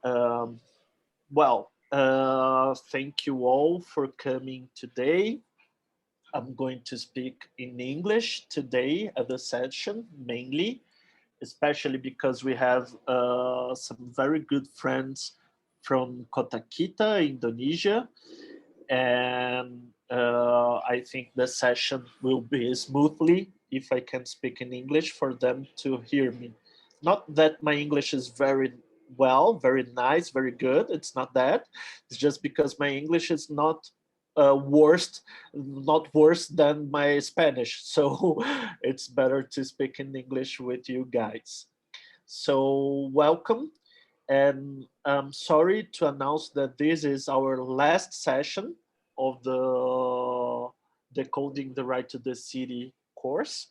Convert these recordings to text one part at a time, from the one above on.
Um, thank you all for coming today. I'm going to speak in English today at the session, mainly, especially because we have some very good friends from Kota, Indonesia. And I think the session will be smoothly if I can speak in English for them to hear me. Not that my English is very well, very nice, very good. It's not that. It's just because my English is not not worse than my Spanish. So it's better to speak in English with you guys. So welcome. And I'm sorry to announce that this is our last session of the Decoding the Right to the City course.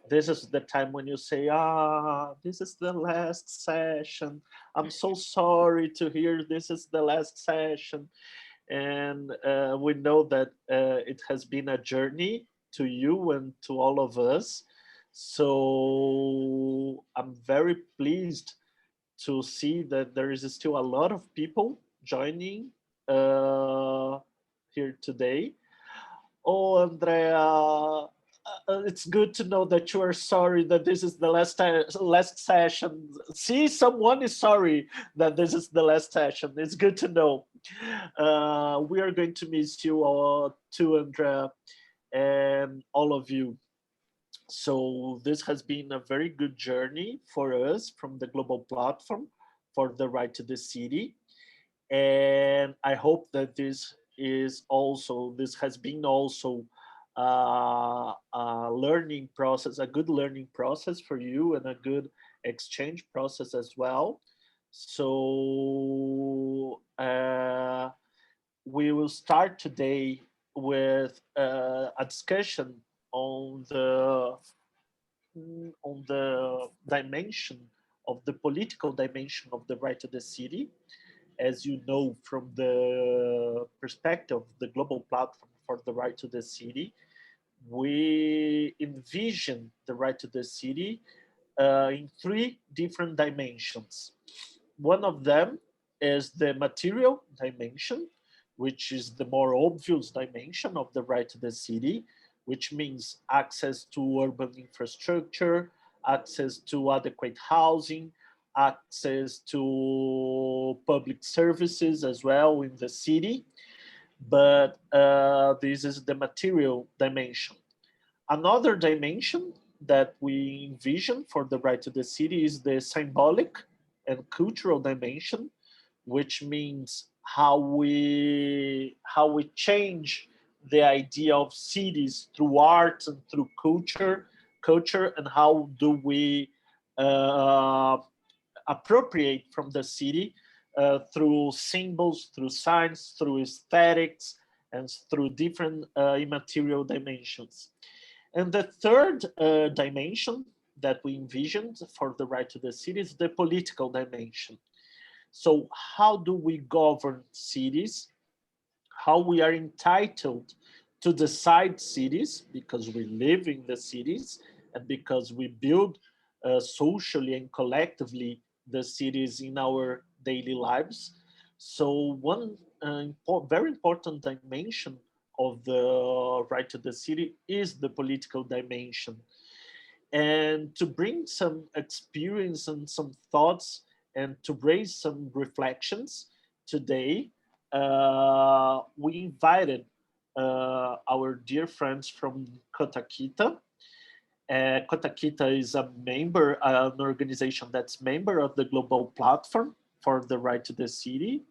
This is the time when you say, this is the last session. I'm so sorry to hear this is the last session. And we know that it has been a journey to you and to all of us. So I'm very pleased to see that there is still a lot of people joining here today. Oh, Andrea, it's good to know that you are sorry that this is the last session. See, someone is sorry that this is the last session. It's good to know. We are going to miss you all too, Andrea, and all of you. So this has been a very good journey for us from the global platform for the right to the city. And I hope that this has been also a learning process, a good learning process for you and a good exchange process as well. So we will start today with a discussion on the dimension of the political dimension of the right to the city. As you know, from the perspective of the global platform for the right to the city, we envision the right to the city in three different dimensions. One of them is the material dimension, which is the more obvious dimension of the right to the city, which means access to urban infrastructure, access to adequate housing, access to public services as well in the city. But this is the material dimension. Another dimension that we envision for the right to the city is the symbolic and cultural dimension, which means how we change the idea of cities through art and through culture, and how do we appropriate from the city through symbols, through signs, through aesthetics, and through different immaterial dimensions. And the third dimension that we envisioned for the right to the city is the political dimension. So how do we govern cities? How we are entitled to decide cities because we live in the cities and because we build socially and collectively the cities in our daily lives. So one very important dimension of the right to the city is the political dimension. And to bring some experience and some thoughts and to raise some reflections today, we invited our dear friends from Kota. Kota is a member, an organization that's member of the global platform for the right to the city.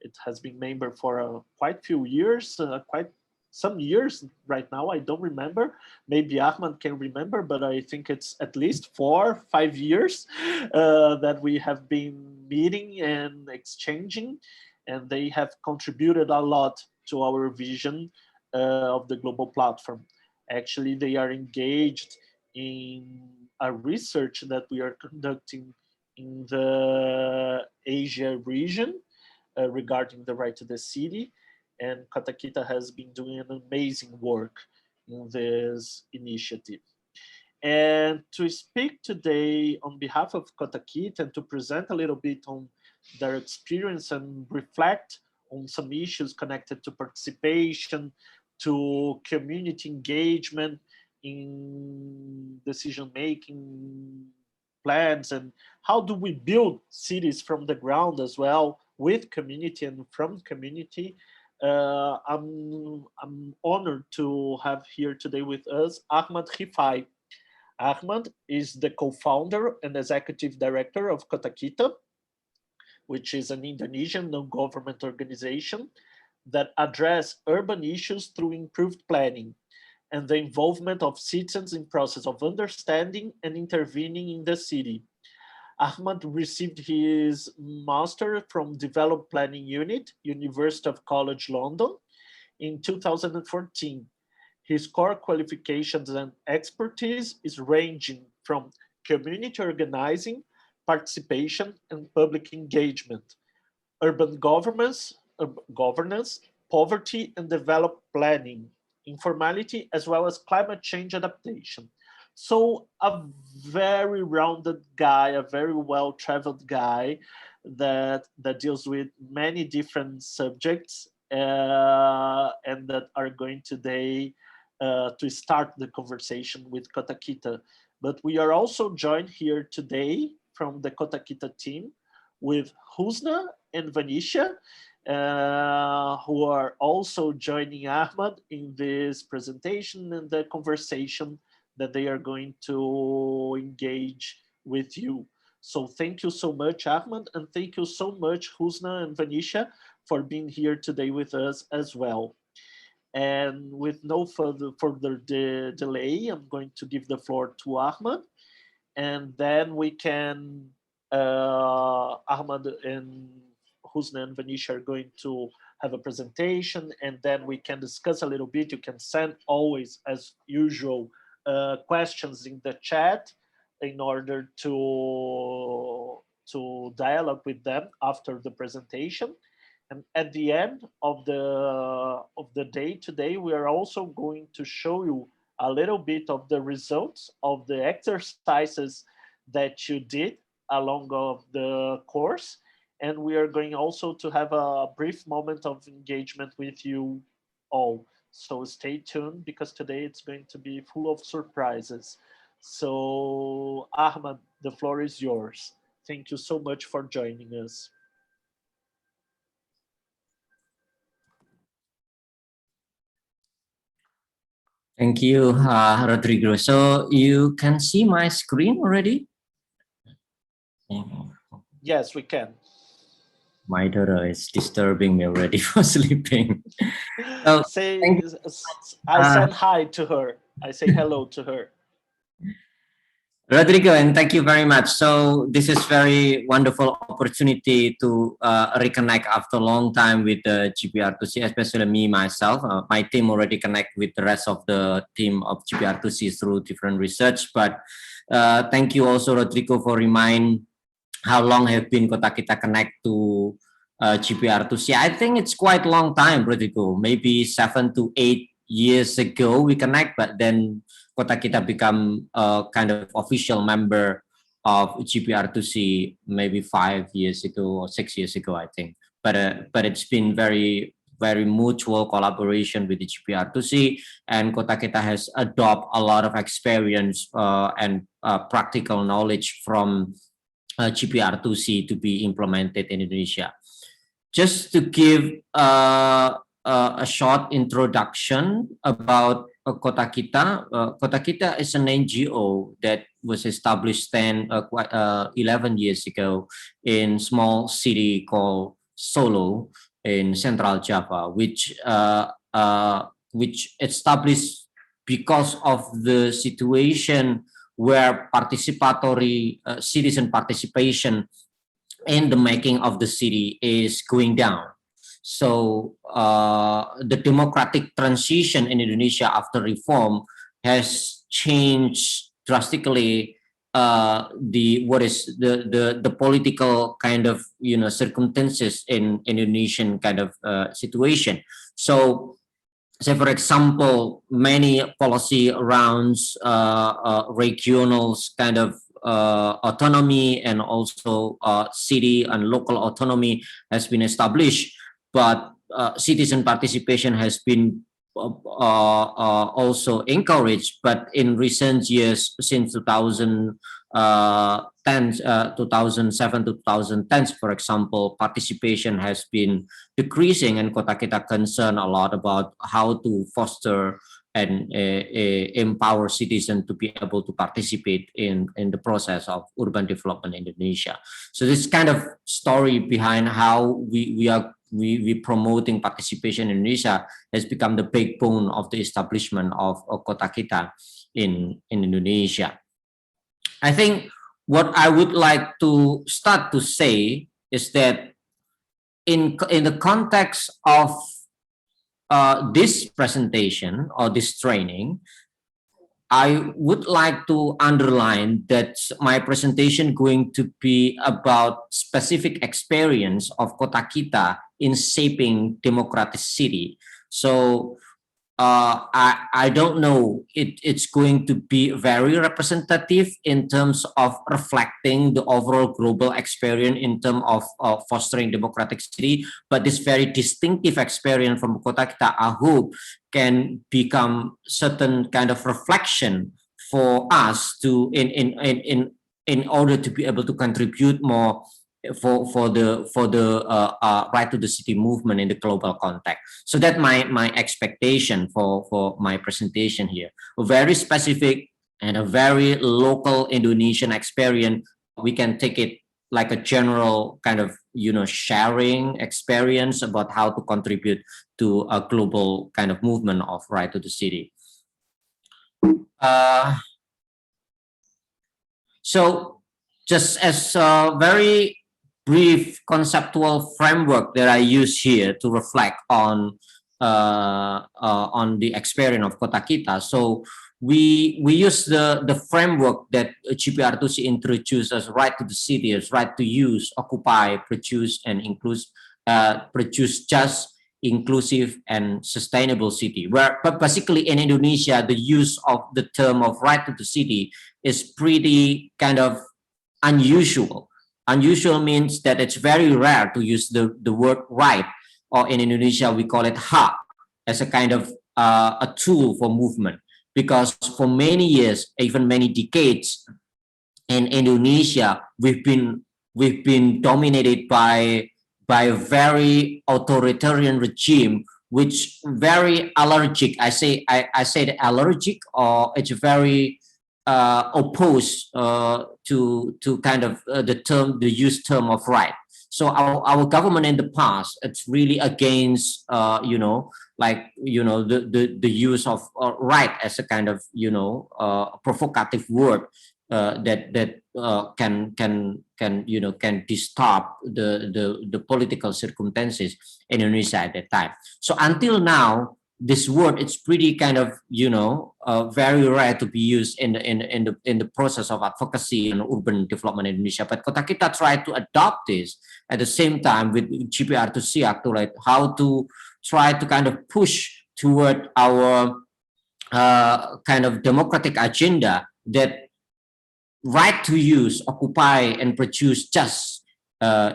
It has been member for quite few years, quite some years right now. I don't remember. Maybe Ahmad can remember, but I think it's at least 4-5 years that we have been meeting and exchanging, and they have contributed a lot to our vision of the global platform. Actually, they are engaged in a research that we are conducting in the Asia region regarding the right to the city. And Kota has been doing an amazing work in this initiative. And to speak today on behalf of Kota Kita and to present a little bit on their experience and reflect on some issues connected to participation, to community engagement in decision-making plans, and how do we build cities from the ground as well, with community and from community. I'm honored to have here today with us Ahmad Rifai. Ahmad is the co-founder and executive director of Kota Kita, which is an Indonesian non-government organization that address urban issues through improved planning and the involvement of citizens in process of understanding and intervening in the city. Ahmad received his master from Developed Planning Unit, University of College London in 2014. His core qualifications and expertise is ranging from community organizing, participation, and public engagement, urban governance, poverty and development planning, informality, as well as climate change adaptation. So a very rounded guy, a very well-traveled guy that deals with many different subjects and that are going today to start the conversation with Kota Kita. But we are also joined here today from the Kota Kita team with Husna and Vanisha, who are also joining Ahmad in this presentation and the conversation that they are going to engage with you. So thank you so much, Ahmad, and thank you so much, Husna and Vanisha, for being here today with us as well. And with no further delay, I'm going to give the floor to Ahmad, and then we can, Ahmad and Husna and Vanisha are going to have a presentation, and then we can discuss a little bit. You can send always, as usual, questions in the chat in order to dialogue with them after the presentation. And at the end of the day today, we are also going to show you a little bit of the results of the exercises that you did along of the course. And we are going also to have a brief moment of engagement with you all. So stay tuned, because today it's going to be full of surprises. So Ahmad, the floor is yours. Thank you so much for joining us. Thank you, Rodrigo. So you can see my screen already? Yes, we can. My daughter is disturbing me already for sleeping. So, I said hi to her. I say hello to her. Rodrigo, and thank you very much. So this is very wonderful opportunity to reconnect after a long time with the GPR2C, especially me, myself. My team already connect with the rest of the team of GPR2C through different research. But thank you also, Rodrigo, for remind how long have been Kota Kita connect to GPR2C. I think it's quite a long time, Rodrigo, maybe 7 to 8 years ago we connect, but then Kota Kita become a kind of official member of GPR2C maybe 5 years ago or 6 years ago, I think. But it's been very mutual collaboration with the GPR2C, and Kota Kita has adopted a lot of experience and practical knowledge from GPR2C to be implemented in Indonesia. Just to give a short introduction about Kota Kita. Kota Kita is an NGO that was established 11 years ago in small city called Solo in Central Java, which established because of the situation where participatory citizen participation in the making of the city is going down. So the democratic transition in Indonesia after reform has changed drastically the political kind of circumstances in Indonesian kind of situation. So say, for example, many policy around regional kind of autonomy and also city and local autonomy has been established, but citizen participation has been also encouraged. But in recent years, since 2007 to 2010, for example, participation has been decreasing, and Kota Kita concerned a lot about how to foster and empower citizens to be able to participate in the process of urban development in Indonesia. So this kind of story behind how we promoting participation in Indonesia has become the backbone of the establishment of Kota Kita in Indonesia. I think what I would like to start to say is that in the context of this presentation or this training, I would like to underline that my presentation going to be about specific experience of Kota Kita in shaping democratic city. So I don't know, it's going to be very representative in terms of reflecting the overall global experience in terms of fostering democratic city, but this very distinctive experience from Kota Kita, I hope, can become certain kind of reflection for us to in order to be able to contribute more for the right to the city movement in the global context. So that's my expectation for my presentation here. A very specific and a very local Indonesian experience. We can take it like a general kind of sharing experience about how to contribute to a global kind of movement of right to the city. So just as a very brief conceptual framework that I use here to reflect on the experience of Kota Kita. So we use the framework that GPR2C introduced as right to the city, as right to use, occupy, produce, and produce just, inclusive, and sustainable city. But basically in Indonesia, the use of the term of right to the city is pretty kind of unusual. Unusual means that it's very rare to use the word right, or in Indonesia, we call it hak, as a kind of a tool for movement. Because for many years, even many decades, in Indonesia, we've been dominated by a very authoritarian regime, which very allergic. I say allergic, or it's very opposed to kind of the use term of right. So our government in the past, it's really against the use of right as a kind of provocative word that can disturb the political circumstances in Indonesia at that time. So until now, this word, it's pretty kind of very rare to be used in the process of advocacy and urban development in Indonesia. But Kota Kita tried to adopt this at the same time with GPR2C, actually, how to try to kind of push toward our kind of democratic agenda that right to use, occupy, and produce just,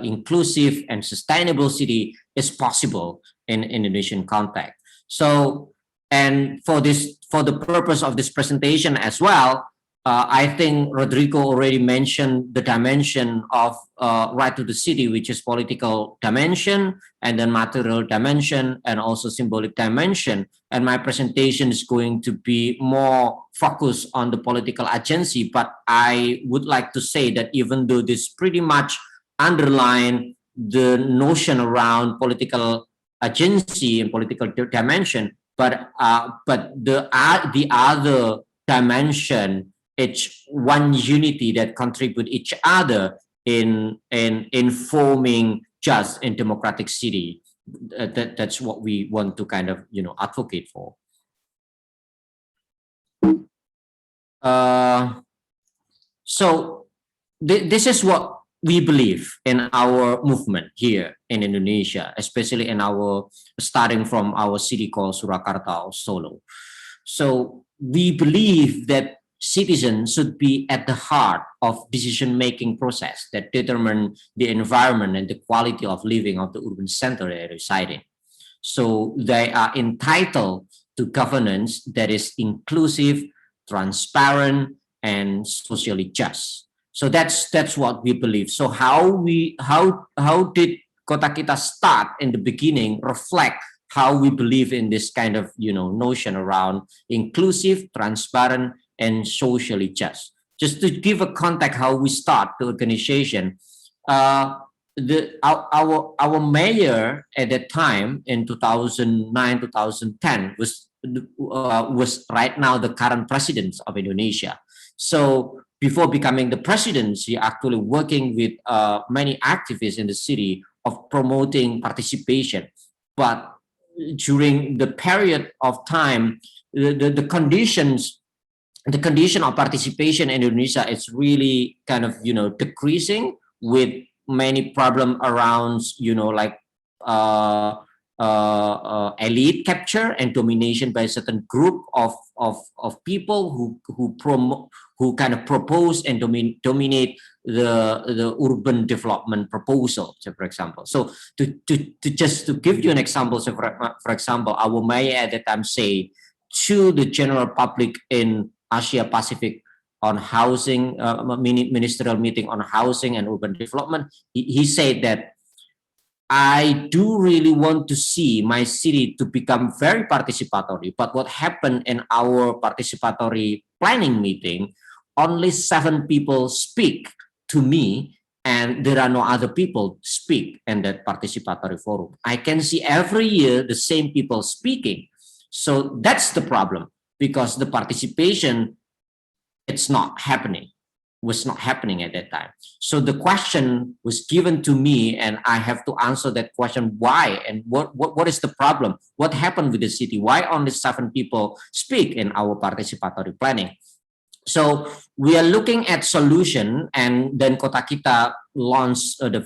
inclusive, and sustainable city is possible in Indonesian context. So, and for the purpose of this presentation as well, I think Rodrigo already mentioned the dimension of right to the city, which is political dimension, and then material dimension, and also symbolic dimension. And my presentation is going to be more focused on the political agency, but I would like to say that even though this pretty much underline the notion around political agency and political dimension, but the other dimension, it's one unity that contribute each other in forming just and democratic city. That's what we want to kind of advocate for. So this is what we believe in our movement here in Indonesia, especially in our, starting from our city called Surakarta or Solo. So we believe that citizens should be at the heart of decision-making process that determine the environment and the quality of living of the urban center they reside in. So they are entitled to governance that is inclusive, transparent, and socially just. So that's what we believe. So how did Kota Kita start in the beginning reflect how we believe in this kind of notion around inclusive, transparent, and socially just. Just to give a context how we start the organization, our mayor at that time in 2009, 2010 was right now the current president of Indonesia. So before becoming the president, he actually working with many activists in the city of promoting participation. But during the period of time, the condition of participation in Indonesia is really kind of decreasing, with many problems around elite capture and domination by a certain group of people who kind of propose and dominate the urban development proposal, so for example. So to give you an example, so for example, our mayor at that time say to the general public in Asia Pacific on housing, ministerial meeting on housing and urban development, he said that I do really want to see my city to become very participatory, but what happened in our participatory planning meeting, only 7 people speak to me, and there are no other people speak in that participatory forum. I can see every year the same people speaking. So that's the problem, because the participation, was not happening at that time. So the question was given to me, and I have to answer that question, why, and what is the problem? What happened with the city? Why only 7 people speak in our participatory planning? So we are looking at solution, and then Kota Kita launched the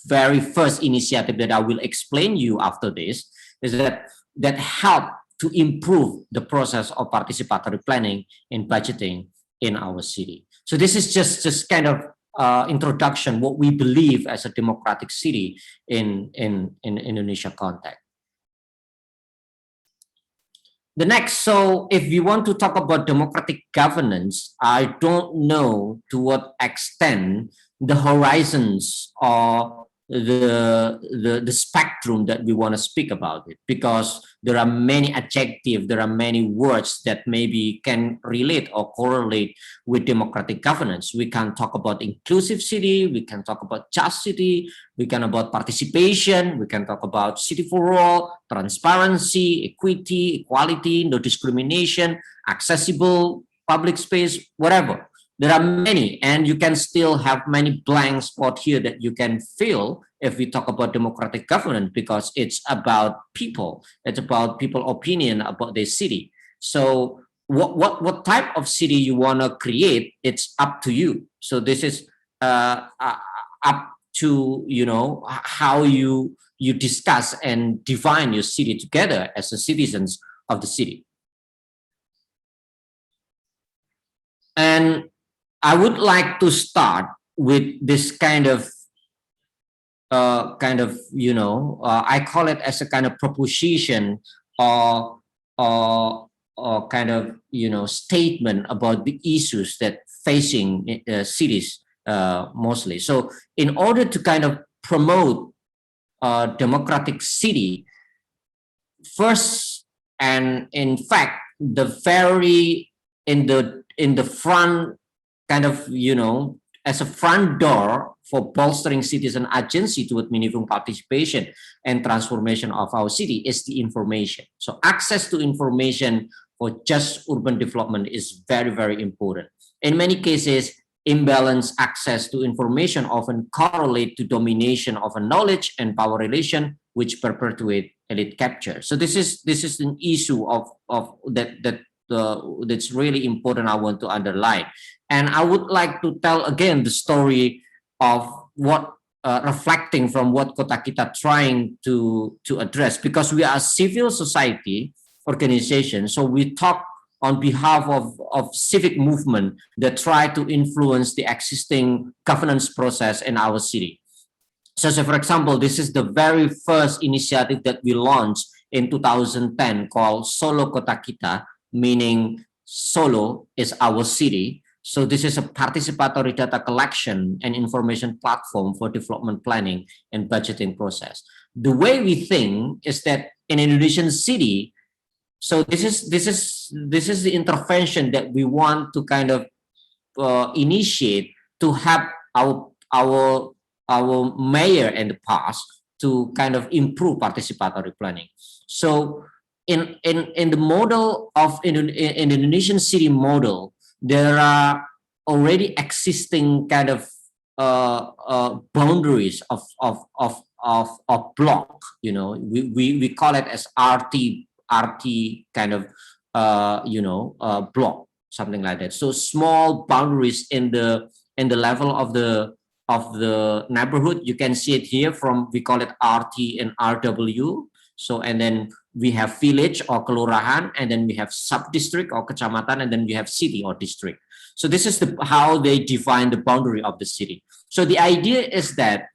very first initiative that I will explain you after this, is that help to improve the process of participatory planning and budgeting in our city. So this is just kind of introduction what we believe as a democratic city in Indonesia context. The next, so if we want to talk about democratic governance, I don't know to what extent the horizons or the spectrum that we want to speak about it, because there are many adjectives, there are many words that maybe can relate or correlate with democratic governance. We can talk about inclusive city, we can talk about just city, we can about participation, we can talk about city for all, transparency, equity, equality, no discrimination, accessible public space, whatever. There are many, and you can still have many blank spots here that you can fill if we talk about democratic governance, because it's about people. It's about people's opinion about their city. So what type of city you want to create, it's up to you. So this is up to how you discuss and define your city together as the citizens of the city. And I would like to start with this kind of I call it as a kind of proposition or kind of statement about the issues that facing cities mostly. So in order to kind of promote a democratic city, first, and in fact the very in the front kind of as a front door for bolstering citizen agency toward meaningful participation and transformation of our city is the information. So access to information for just urban development is very, very important. In many cases, imbalanced access to information often correlate to domination of a knowledge and power relation, which perpetuate elite capture. So this is an issue of that's really important. I want to underline. And I would like to tell again the story of what reflecting from what Kota Kita trying to address, because we are a civil society organization. So we talk on behalf of civic movement that try to influence the existing governance process in our city. So for example, this is the very first initiative that we launched in 2010 called Solo Kota Kita, meaning Solo is our city. So this is a participatory data collection and information platform for development planning and budgeting process. The way we think is that in an Indonesian city, so this is the intervention that we want to kind of initiate to help our mayor in the past to kind of improve participatory planning. So in the model of in the Indonesian city model, there are already existing kind of boundaries of block. You know, we call it as RT kind of block, something like that. So small boundaries in the level of the neighborhood. You can see it here from, we call it RT and RW. So, and then we have village or kelurahan, and then we have sub-district or kecamatan, and then we have city or district. So this is how they define the boundary of the city. So the idea is that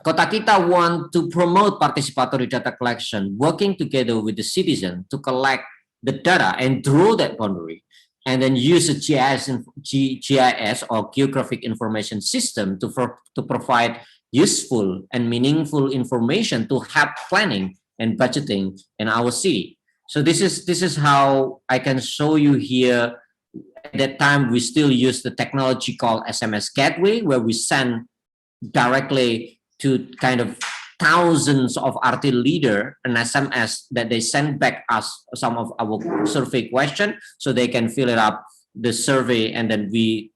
Kota Kita want to promote participatory data collection, working together with the citizen to collect the data and draw that boundary, and then use a GIS or geographic information system to provide useful and meaningful information to help planning and budgeting in our city. So this is how I can show you here. At that time, we still use the technology called SMS Gateway, where we send directly to kind of thousands of RT leader an SMS that they send back us some of our survey question, so they can fill it up the survey, and then we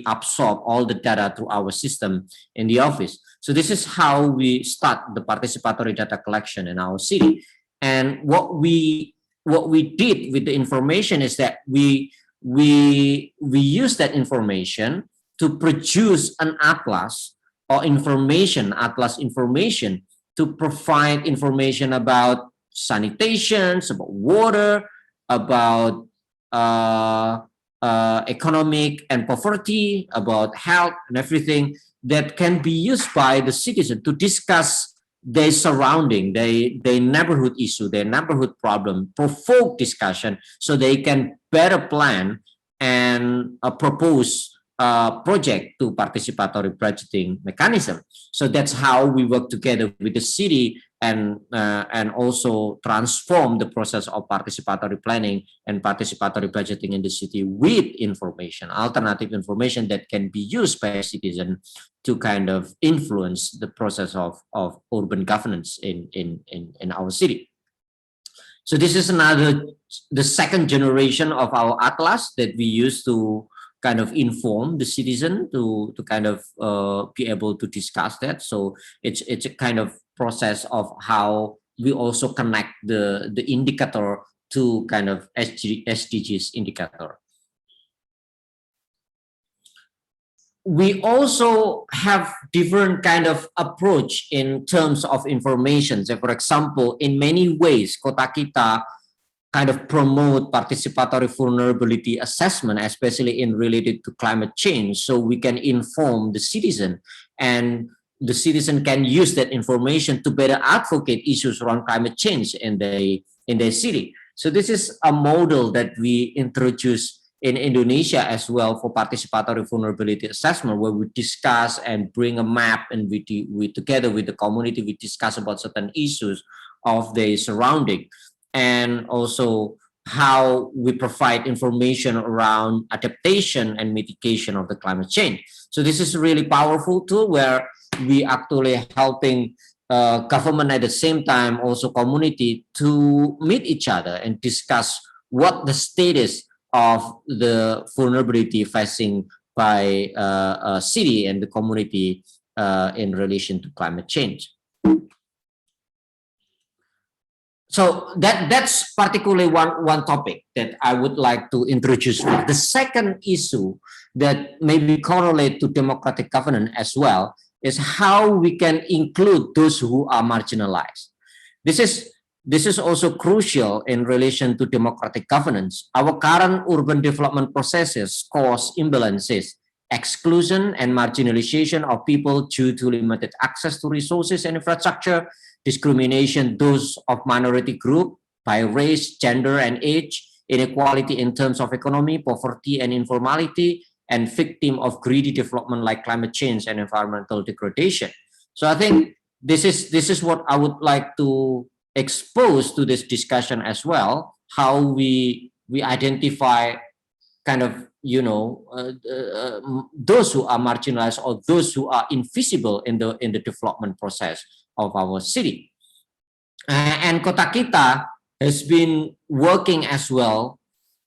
absorb all the data through our system in the office. So this is how we start the participatory data collection in our city. And what we did with the information is that we use that information to produce an atlas or atlas information to provide information about sanitation, about water, about economic and poverty, about health and everything that can be used by the citizen to discuss their surrounding, their neighborhood issue, their neighborhood problem, provoke discussion so they can better plan and propose a project to participatory budgeting mechanism. So that's how we work together with the city and also transform the process of participatory planning and participatory budgeting in the city with information, alternative information that can be used by a citizen to kind of influence the process of urban governance in our city. So this is the second generation of our atlas that we use to kind of inform the citizen to kind of be able to discuss that. So it's a kind of process of how we also connect the indicator to kind of SDGs indicator. We also have different kind of approach in terms of information. So for example, in many ways, Kota Kita kind of promote participatory vulnerability assessment, especially in related to climate change, so we can inform the citizen, and the citizen can use that information to better advocate issues around climate change in their city. So this is a model that we introduced in Indonesia as well for participatory vulnerability assessment, where we discuss and bring a map, and we together with the community, we discuss about certain issues of their surrounding, and also how we provide information around adaptation and mitigation of the climate change. So this is a really powerful tool where we actually helping government at the same time, also community, to meet each other and discuss what the status of the vulnerability facing by a city and the community in relation to climate change. So that's particularly one topic that I would like to introduce. The second issue that maybe correlate to democratic governance as well is how we can include those who are marginalized. This is also crucial in relation to democratic governance. Our current urban development processes cause imbalances, exclusion and marginalization of people due to limited access to resources and infrastructure, discrimination those of minority group by race, gender, and age, inequality in terms of economy, poverty, and informality, and victim of greedy development like climate change and environmental degradation. So I think this is what I would like to expose to this discussion as well, how we identify kind of, you know, those who are marginalized or those who are invisible in the development process of our city. And Kota Kita has been working as well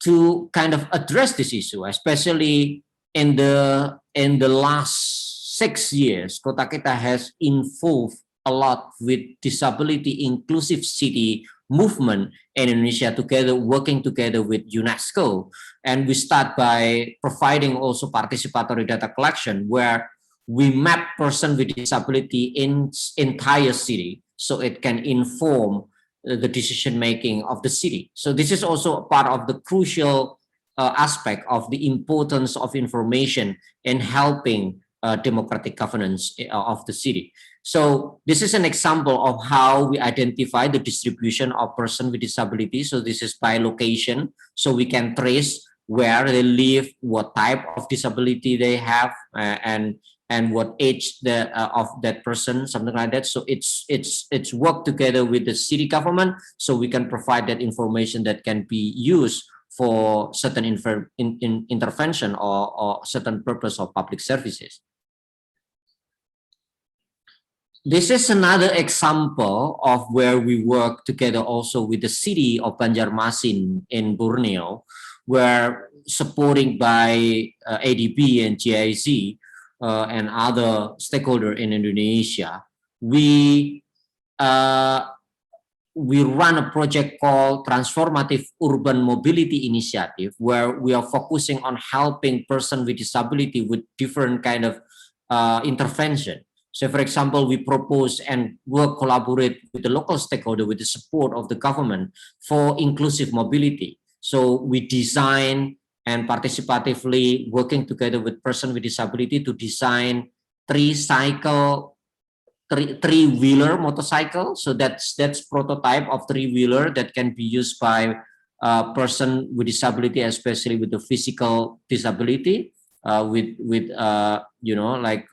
to kind of address this issue, especially in the last 6 years. Kota Kita has involved a lot with disability inclusive city movement in Indonesia, working together with UNESCO. And we start by providing also participatory data collection, where we map person with disability in entire city, so it can inform the decision making of the city. So this is also a part of the crucial aspect of the importance of information in helping democratic governance of the city. So this is an example of how we identify the distribution of person with disability. So this is by location, so we can trace where they live, what type of disability they have, and what age of that person, something like that. So it's work together with the city government, so we can provide that information that can be used for certain intervention or certain purpose of public services. This is another example of where we work together also with the city of Banjarmasin in Borneo, where supporting by ADB and GIZ and other stakeholders in Indonesia, we run a project called Transformative Urban Mobility Initiative, where we are focusing on helping persons with disability with different kind of intervention. So, for example, we propose and collaborate with the local stakeholder with the support of the government for inclusive mobility. So we design and participatively working together with persons with disability to design three-wheeler motorcycle. So that's prototype of three-wheeler that can be used by a person with disability, especially with the physical disability, with you know, like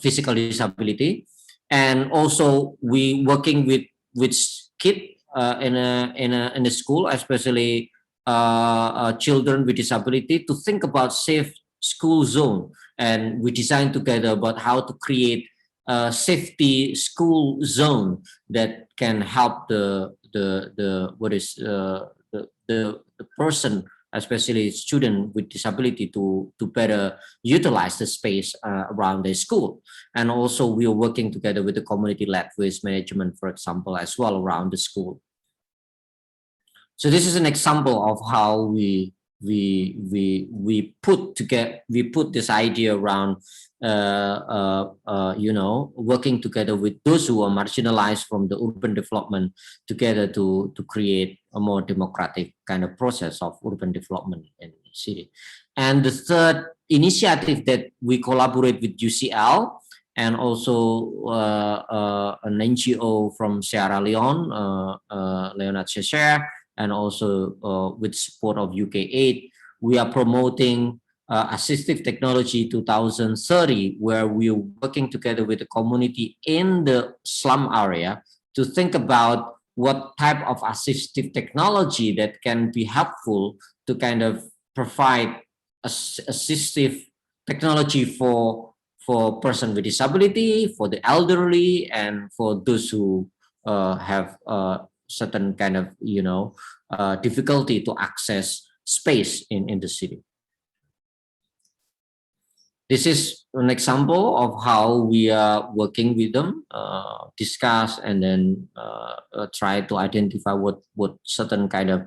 physical disability. And also we working with kids in a school, especially children with disability, to think about safe school zone. And we design together about how to create a safety school zone that can help the person, especially student with disability, to better utilize the space around their school. And also we are working together with the community-led waste management, for example, as well around the school. So this is an example of how we put this idea around you know, working together with those who are marginalized from the urban development together to create a more democratic kind of process of urban development in the city. And the third initiative that we collaborate with UCL and also an NGO from Sierra Leone, Leonard Cheshire, and also with support of UK8, we are promoting Assistive Technology 2030, where we are working together with the community in the slum area to think about what type of assistive technology that can be helpful to kind of provide assistive technology for person with disability, for the elderly, and for those who have certain kind of, you know, difficulty to access space in the city. this is an example of how we are working with them, discuss, and then try to identify what certain kind of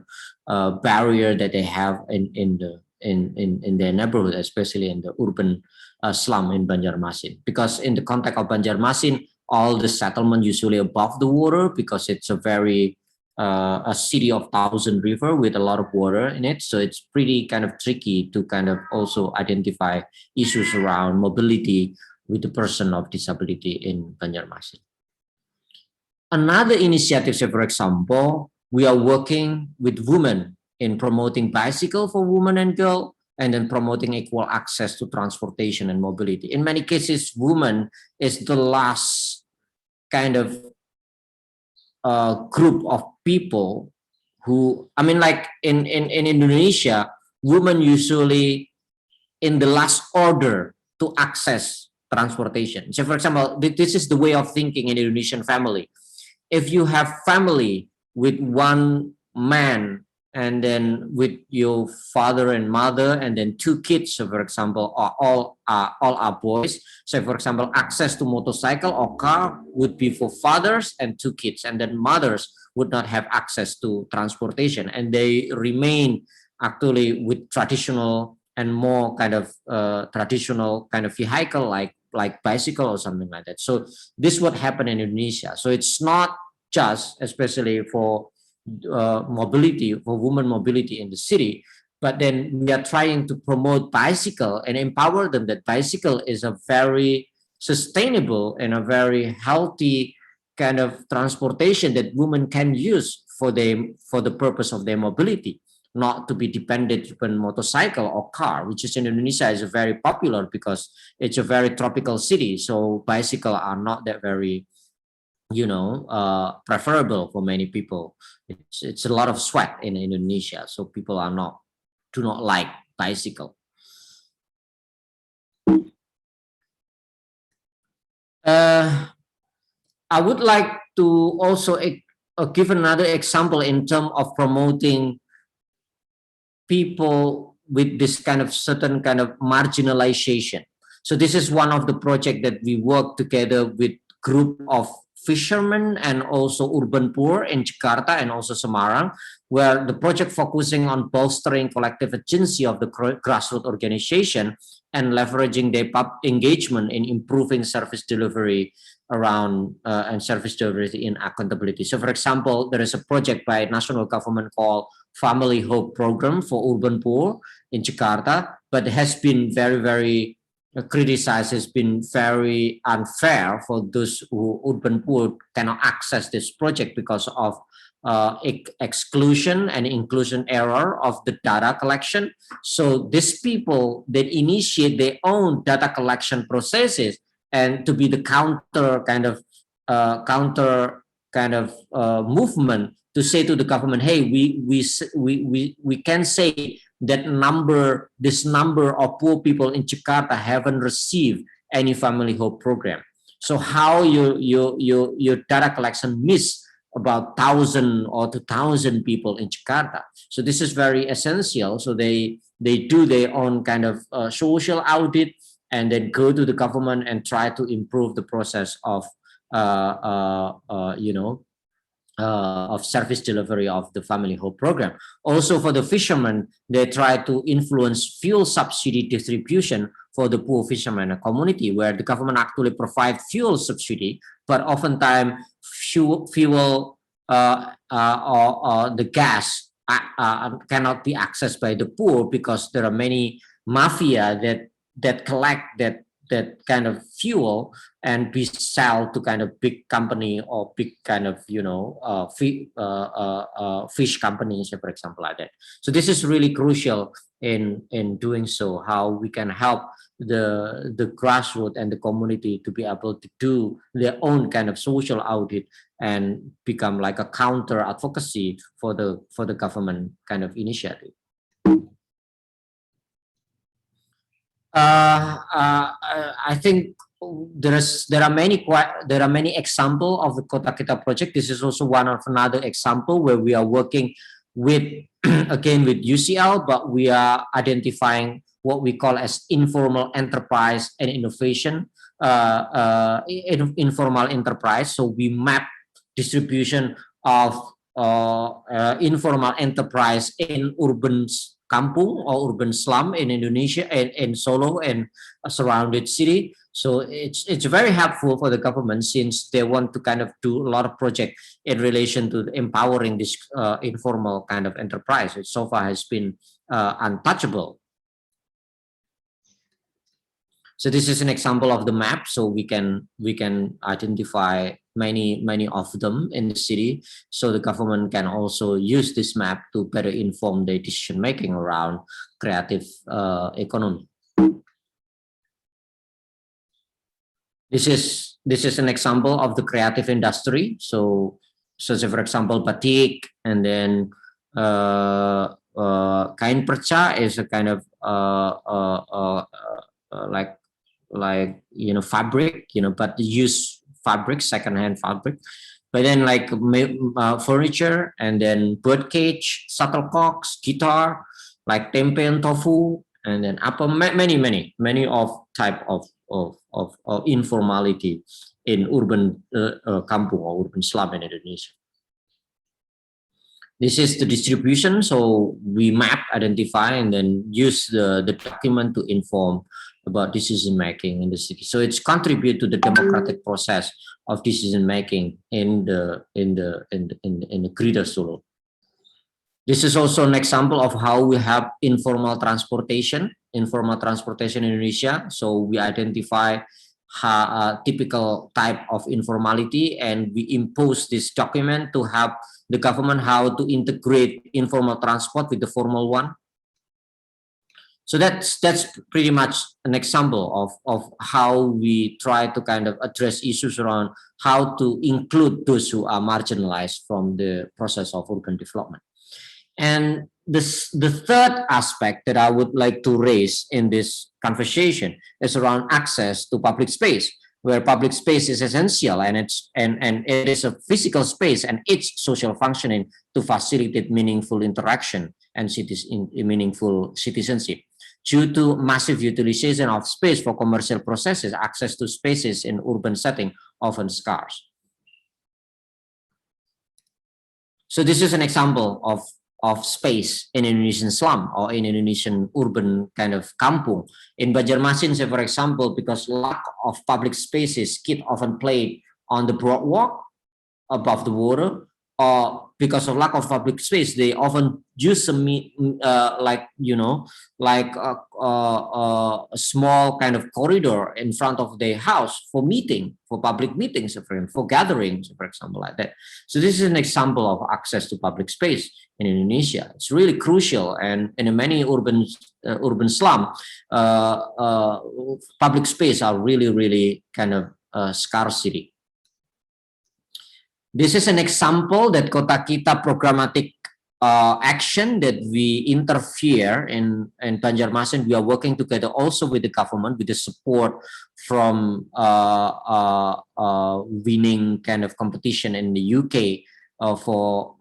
barrier that they have in their neighborhood, especially in the urban slum in Banjarmasin. Because in the context of Banjarmasin, all the settlement usually above the water, because it's a very a city of 1,000 river with a lot of water in it. So it's pretty kind of tricky to kind of also identify issues around mobility with the person of disability in Banjarmasin. Another initiative, say for example, we are working with women in promoting bicycle for women and girls, and then promoting equal access to transportation and mobility. In many cases, women is the last kind of group of people who, I mean, like in Indonesia, women usually in the last order to access transportation. So for example, this is the way of thinking in Indonesian family. If you have family with one man and then with your father and mother and then two kids, so for example, all are boys. So for example, access to motorcycle or car would be for fathers and two kids, and then mothers would not have access to transportation, and they remain actually with traditional and more kind of traditional kind of vehicle like bicycle or something like that. So this would happen in Indonesia. So it's not just especially for mobility, for women mobility in the city, but then we are trying to promote bicycle and empower them that bicycle is a very sustainable and a very healthy kind of transportation that women can use for the purpose of their mobility, not to be dependent upon motorcycle or car, which is in Indonesia is very popular because it's a very tropical city. So bicycle are not that very, preferable for many people. It's a lot of sweat in Indonesia, so people do not like bicycle. I would like to also give another example in terms of promoting people with this kind of certain kind of marginalization. So this is one of the projects that we work together with group of fishermen and also urban poor in Jakarta and also Semarang, where the project focusing on bolstering collective agency of the grassroots organization and leveraging their engagement in improving service delivery around and service delivery in accountability. So for example, there is a project by national government called Family Hope Program for Urban Poor in Jakarta, but it has been very, very criticized, has been very unfair for those who urban poor cannot access this project because of exclusion and inclusion error of the data collection. So these people that initiate their own data collection processes and to be the counter movement to say to the government, hey, we can say that this number of poor people in Jakarta haven't received any family hope program. So how your data collection miss about 1,000 or 2,000 people in Jakarta? So this is very essential. So they do their own kind of social audit and then go to the government and try to improve the process of service delivery of the Family Hope program. Also for the fishermen, they try to influence fuel subsidy distribution for the poor fishermen community, where the government actually provide fuel subsidy, but oftentimes fuel or the gas cannot be accessed by the poor because there are many mafia that collect that kind of fuel and be sold to kind of big company or big kind of fish companies, for example, like that. So this is really crucial in doing so, how we can help the grassroots and the community to be able to do their own kind of social audit and become like a counter advocacy for the government kind of initiative. I think there are many examples of the Kota Kita project. This is also another example where we are working with again with UCL, but we are identifying what we call as informal enterprise and innovation, informal enterprise. So we map distribution of informal enterprise in urban kampung or urban slum in Indonesia and in Solo and surrounded city. So it's very helpful for the government, since they want to kind of do a lot of projects in relation to empowering this informal kind of enterprise, which so far has been untouchable. So this is an example of the map. So we can identify many of them in the city. So the government can also use this map to better inform their decision making around creative economy. This is an example of the creative industry. So for example, batik, and then kain perca is a kind of like fabric, but use fabric, secondhand fabric. But then like furniture, and then birdcage, shuttlecocks, guitar, like tempe and tofu, and then many of type of informality in urban kampung or urban slum in Indonesia. This is the distribution. So we map, identify, and then use the document to inform about decision making in the city. So it's contribute to the democratic process of decision making in the greater Solo. This is also an example of how we have informal transportation in Indonesia. So we identify a typical type of informality, and we impose this document to help the government how to integrate informal transport with the formal one. So that's pretty much an example of how we try to kind of address issues around how to include those who are marginalized from the process of urban development. And the third aspect that I would like to raise in this conversation is around access to public space, where public space is essential, and it is a physical space and its social functioning to facilitate meaningful interaction and meaningful citizenship. Due to massive utilization of space for commercial processes, access to spaces in urban setting often scarce. So this is an example of space in Indonesian slum or in Indonesian urban kind of kampung. In Banjarmasin, say for example, because lack of public spaces, kids often played on the boardwalk above the water, or because of lack of public space, they often use a small kind of corridor in front of their house for public meetings, for gatherings, for example, like that. So this is an example of access to public space in Indonesia. It's really crucial, and in many urban slum, public space are really kind of scarcity. This is an example that Kota Kita programmatic action that we interfere in Banjarmasin. We are working together also with the government, with the support from winning kind of competition in the UK for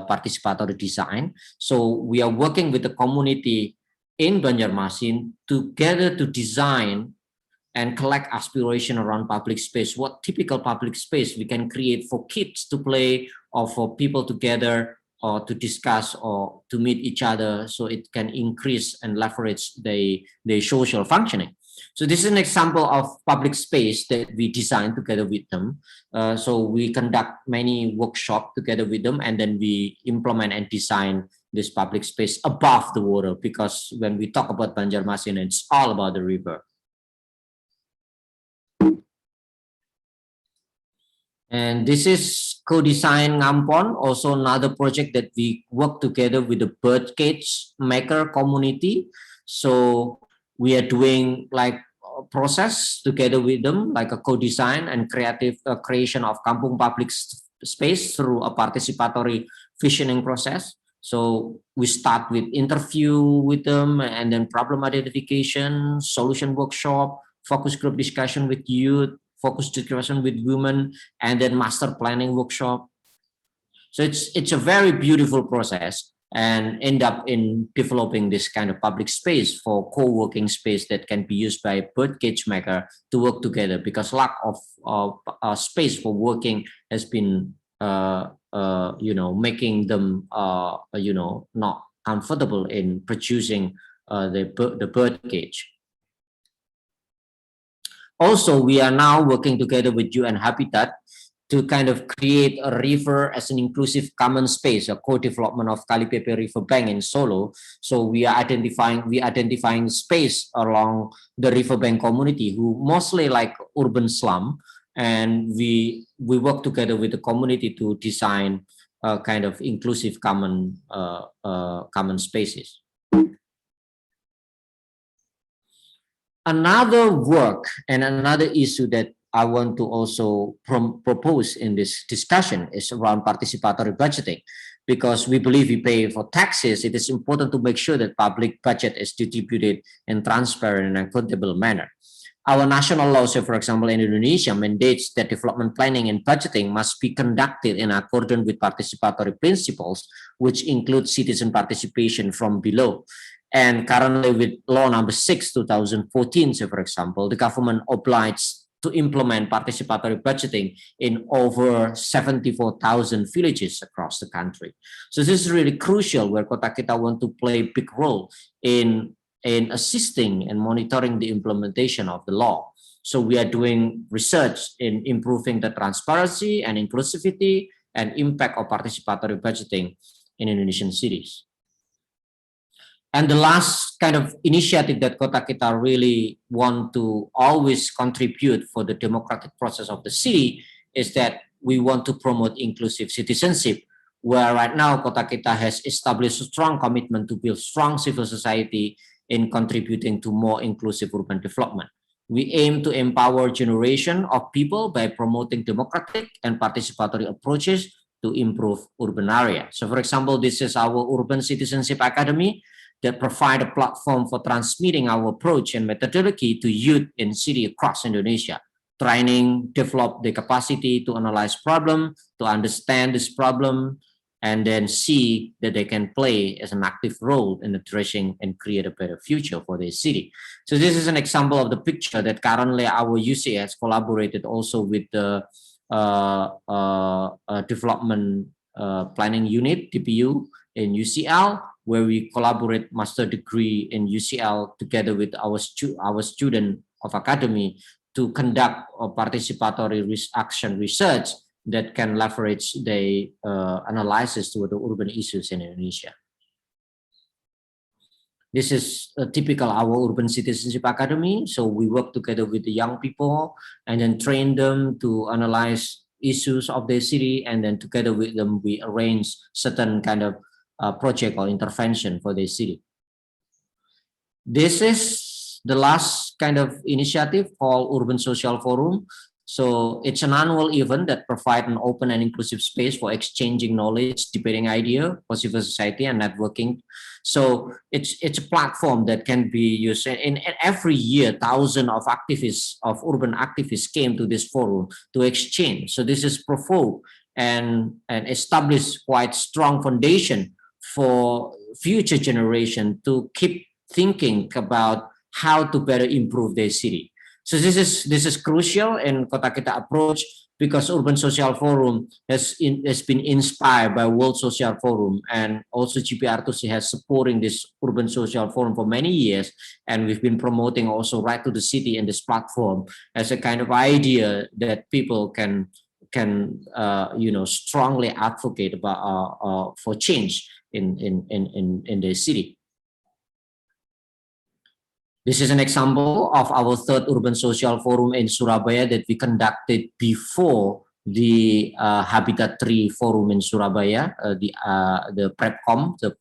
participatory design. So we are working with the community in Banjarmasin together to design and collect aspiration around public space. What typical public space we can create for kids to play, or for people together, or to discuss, or to meet each other, so it can increase and leverage the social functioning. So this is an example of public space that we design together with them. So we conduct many workshops together with them, and then we implement and design this public space above the water, because when we talk about Banjarmasin, it's all about the river. And this is co-design Ngampon, also another project that we work together with the birdcage maker community. So we are doing like a process together with them, like a co-design and creative creation of kampung public space through a participatory visioning process. So we start with interview with them, and then problem identification, solution workshop, focus group discussion with youth, focus discussion with women, and then master planning workshop. So it's a very beautiful process. and end up in developing this kind of public space for co-working space that can be used by birdcage maker to work together, because lack of space for working has been making them not comfortable in producing the birdcage. Also, we are now working together with UN Habitat to kind of create a river as an inclusive common space, a co-development of Kalipepe River Bank in Solo. So we are identifying space along the riverbank community who mostly like urban slum, and we work together with the community to design a kind of inclusive common spaces. Another work and another issue that I want to also propose in this discussion is around participatory budgeting, because we believe we pay for taxes. It is important to make sure that public budget is distributed in transparent and accountable manner. Our national law, so for example, in Indonesia, mandates that development planning and budgeting must be conducted in accordance with participatory principles, which include citizen participation from below. And currently with law number 6, 2014, so for example, the government obliged to implement participatory budgeting in over 74,000 villages across the country. So this is really crucial, where Kota Kita want to play a big role in assisting and monitoring the implementation of the law. So we are doing research in improving the transparency and inclusivity and impact of participatory budgeting in Indonesian cities. And the last kind of initiative that Kota Kita really want to always contribute for the democratic process of the city is that we want to promote inclusive citizenship, where right now Kota Kita has established a strong commitment to build strong civil society in contributing to more inclusive urban development. We aim to empower generation of people by promoting democratic and participatory approaches to improve urban area. So for example, this is our Urban Citizenship Academy that provide a platform for transmitting our approach and methodology to youth in city across Indonesia. Training, develop the capacity to analyze problem, to understand this problem, and then see that they can play as an active role in addressing and create a better future for their city. So this is an example of the picture that currently our UC has collaborated also with the development planning unit, DPU, in UCL, where we collaborate master degree in UCL together with our student of academy to conduct a participatory action research that can leverage the analysis to the urban issues in Indonesia. This is a typical our Urban Citizenship Academy. So we work together with the young people and then train them to analyze issues of their city, and then together with them we arrange certain kind of project or intervention for their city. This is the last kind of initiative called Urban Social Forum. So it's an annual event that provides an open and inclusive space for exchanging knowledge, debating ideas for civil society and networking. So it's a platform that can be used. And every year, thousands of activists, of urban activists came to this forum to exchange. So this is provoke and establish quite strong foundation for future generation to keep thinking about how to better improve their city. So this is crucial in Kota Kita approach, because Urban Social Forum has been inspired by World Social Forum, and also GPR2C has supporting this Urban Social Forum for many years, and we've been promoting also Right to the City in this platform as a kind of idea that people can strongly advocate about for change in their city. This is an example of our third Urban Social Forum in Surabaya that we conducted before the Habitat 3 Forum in Surabaya, the PrepCom, the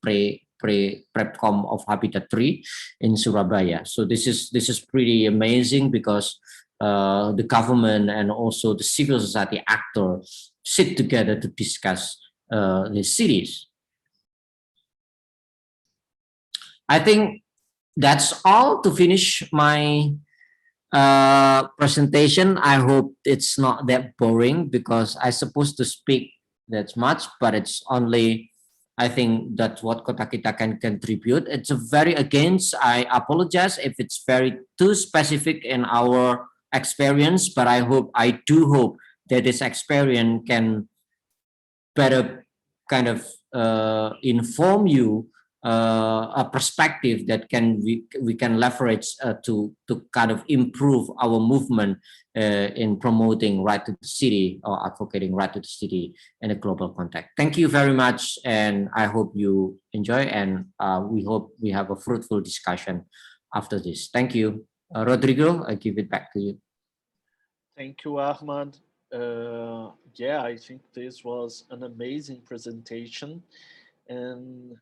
PrepCom of Habitat 3 in Surabaya. So this is pretty amazing, because the government and also the civil society actors sit together to discuss the cities. I think that's all to finish my presentation. I hope it's not that boring, because I'm supposed to speak that much, but it's only I think that's what Kota Kita can contribute. It's a very, against, I apologize if it's very too specific in our experience, but I do hope that this experience can better kind of inform you a perspective that we can leverage to kind of improve our movement in promoting right to the city or advocating right to the city in a global context. Thank you very much, and I hope you enjoy, and we hope we have a fruitful discussion after this. Thank you. Rodrigo, I give it back to you. Thank you, Ahmad. Yeah, I think this was an amazing presentation, and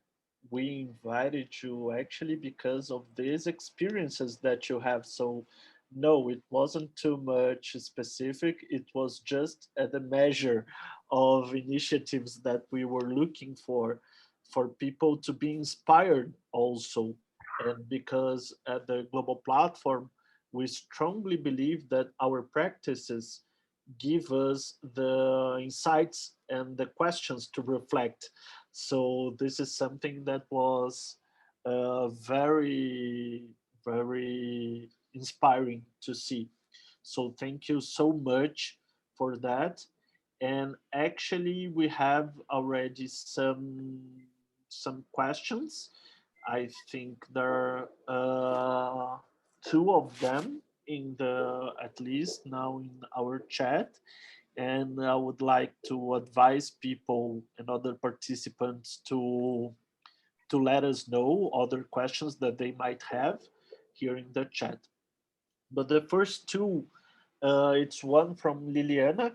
we invited you actually because of these experiences that you have. So no, it wasn't too much specific. It was just the measure of initiatives that we were looking for people to be inspired also. And because at the global platform, we strongly believe that our practices give us the insights and the questions to reflect. So this is something that was very, very inspiring to see. So thank you so much for that. And actually, we have already some questions. I think there are two of them in the, at least now in our chat, and I would like to advise people and other participants to let us know other questions that they might have here in the chat. But the first two, it's one from Liliana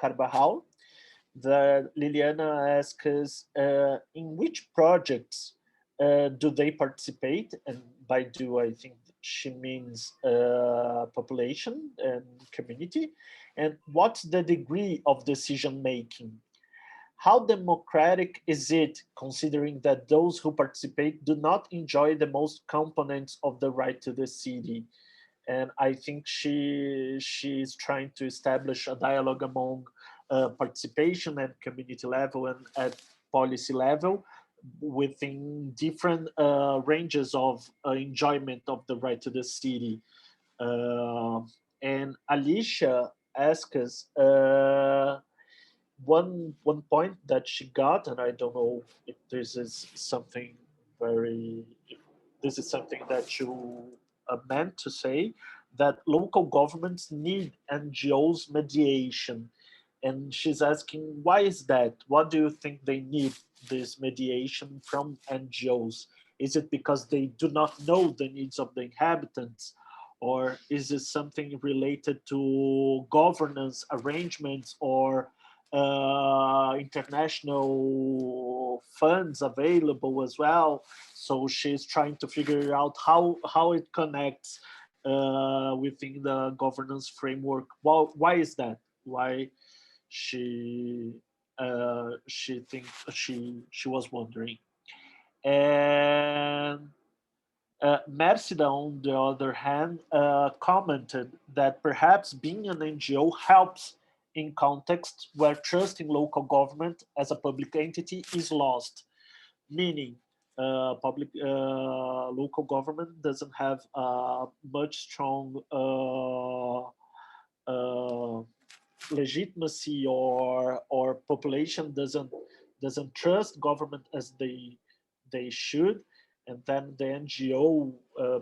Carvajal. That Liliana asks us, in which projects do they participate? And by do, I think she means population and community. And what's the degree of decision making? How democratic is it, considering that those who participate do not enjoy the most components of the right to the city? And I think she's trying to establish a dialogue among participation at community level and at policy level within different ranges of enjoyment of the right to the city. And Alicia asked us one point that she got, and I don't know if this is something very, if this is something that you meant to say, that local governments need NGOs mediation. And she's asking, why is that? What do you think they need this mediation from NGOs? Is it because they do not know the needs of the inhabitants? Or is it something related to governance arrangements or international funds available as well? So she's trying to figure out how it connects within the governance framework. Well, why is that? Why she thinks she was wondering. And Mercida, on the other hand, commented that perhaps being an NGO helps in contexts where trust in local government as a public entity is lost, meaning local government doesn't have much strong legitimacy, or population doesn't trust government as they should, and then the NGO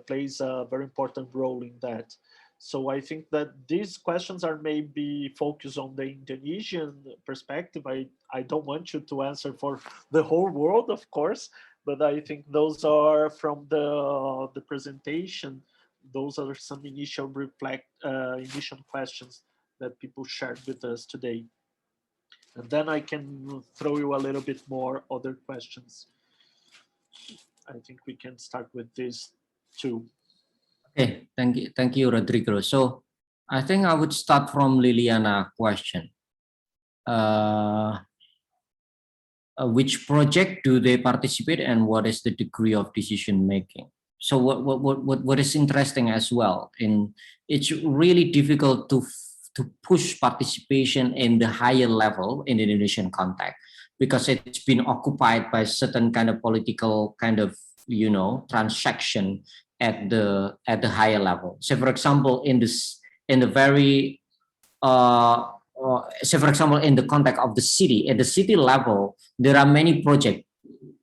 plays a very important role in that. So I think that these questions are maybe focused on the Indonesian perspective. I don't want you to answer for the whole world, of course, but I think those are from the presentation. Those are some initial initial questions that people shared with us today. And then I can throw you a little bit more other questions. I think we can start with this too. Okay, thank you, Rodrigo. So I think I would start from Liliana question. Which project do they participate, and what is the degree of decision making? So what is interesting as well, it's really difficult to push participation in the higher level in the Indonesian context, because it's been occupied by certain kind of political kind of, you know, transaction at the higher level. So for example, in the very so for example, in the context of the city, at the city level, there are many projects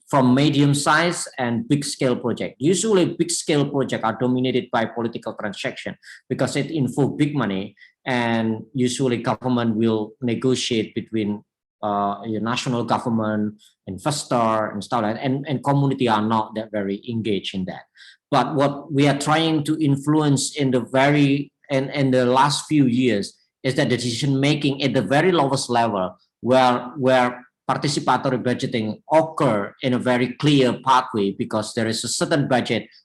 from medium size and big scale project. Usually big scale projects are dominated by political transaction because it involves big money, and usually government will negotiate between your national government, investor and stuff like that, and community are not that very engaged in that. But what we are trying to influence in the last few years is that the decision making at the very lowest level, where participatory budgeting occur in a very clear pathway, because there is a certain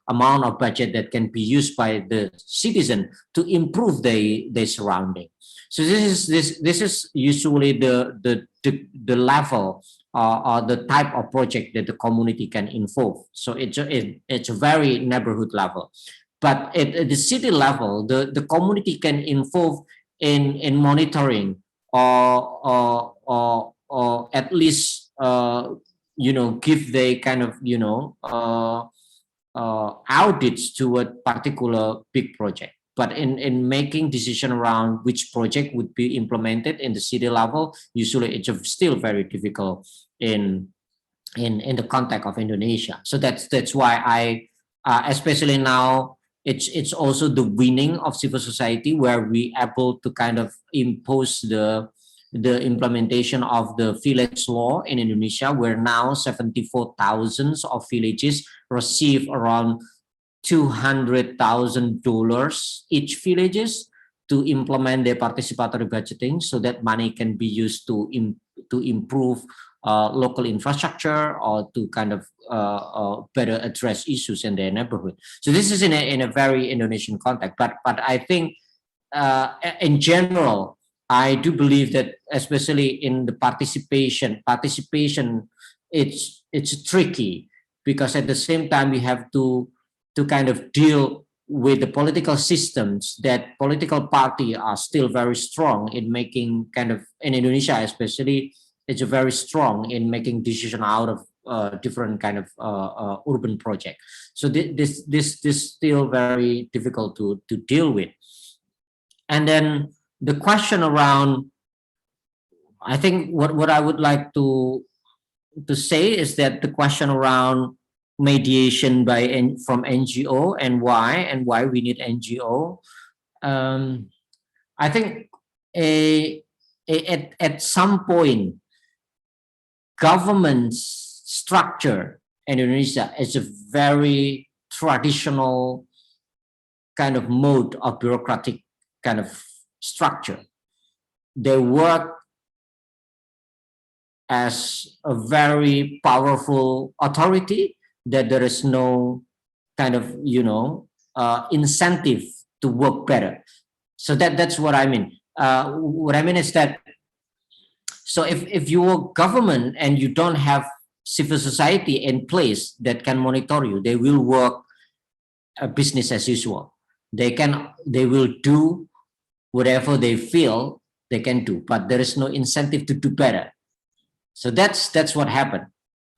amount of budget that can be used by the citizen to improve their surrounding. So this is usually the level or the type of project that the community can involve. So it's a very neighborhood level. But at the city level, the community can involve in monitoring or at least you know, give the kind of, you know, audits to a particular big project. But in making decision around which project would be implemented in the city level, usually it's still very difficult in the context of Indonesia. So that's why I especially now it's also the winning of civil society, where we able to kind of impose the implementation of the village law in Indonesia, where now 74,000 of villages receive around $200,000 each villages to implement their participatory budgeting, so that money can be used to improve local infrastructure or to kind of better address issues in their neighborhood. So this is in a very Indonesian context, but I think in general, I do believe that especially in the participation, it's tricky, because at the same time we have to kind of deal with the political systems, that political party are still very strong in making kind of, in Indonesia especially, it's very strong in making decision out of different kind of urban project. So this still very difficult to deal with. And then the question around, I think what I would like to say is that the question around mediation from NGO and why we need NGO. I think at some point, government structure in Indonesia is a very traditional kind of mode of bureaucratic kind of structure. They work as a very powerful authority that there is no kind of, you know, incentive to work better. So that's what I mean. What I mean is that, so if you're government and you don't have civil society in place that can monitor you, they will work business as usual. They will do whatever they feel they can do, but there is no incentive to do better. So that's what happened,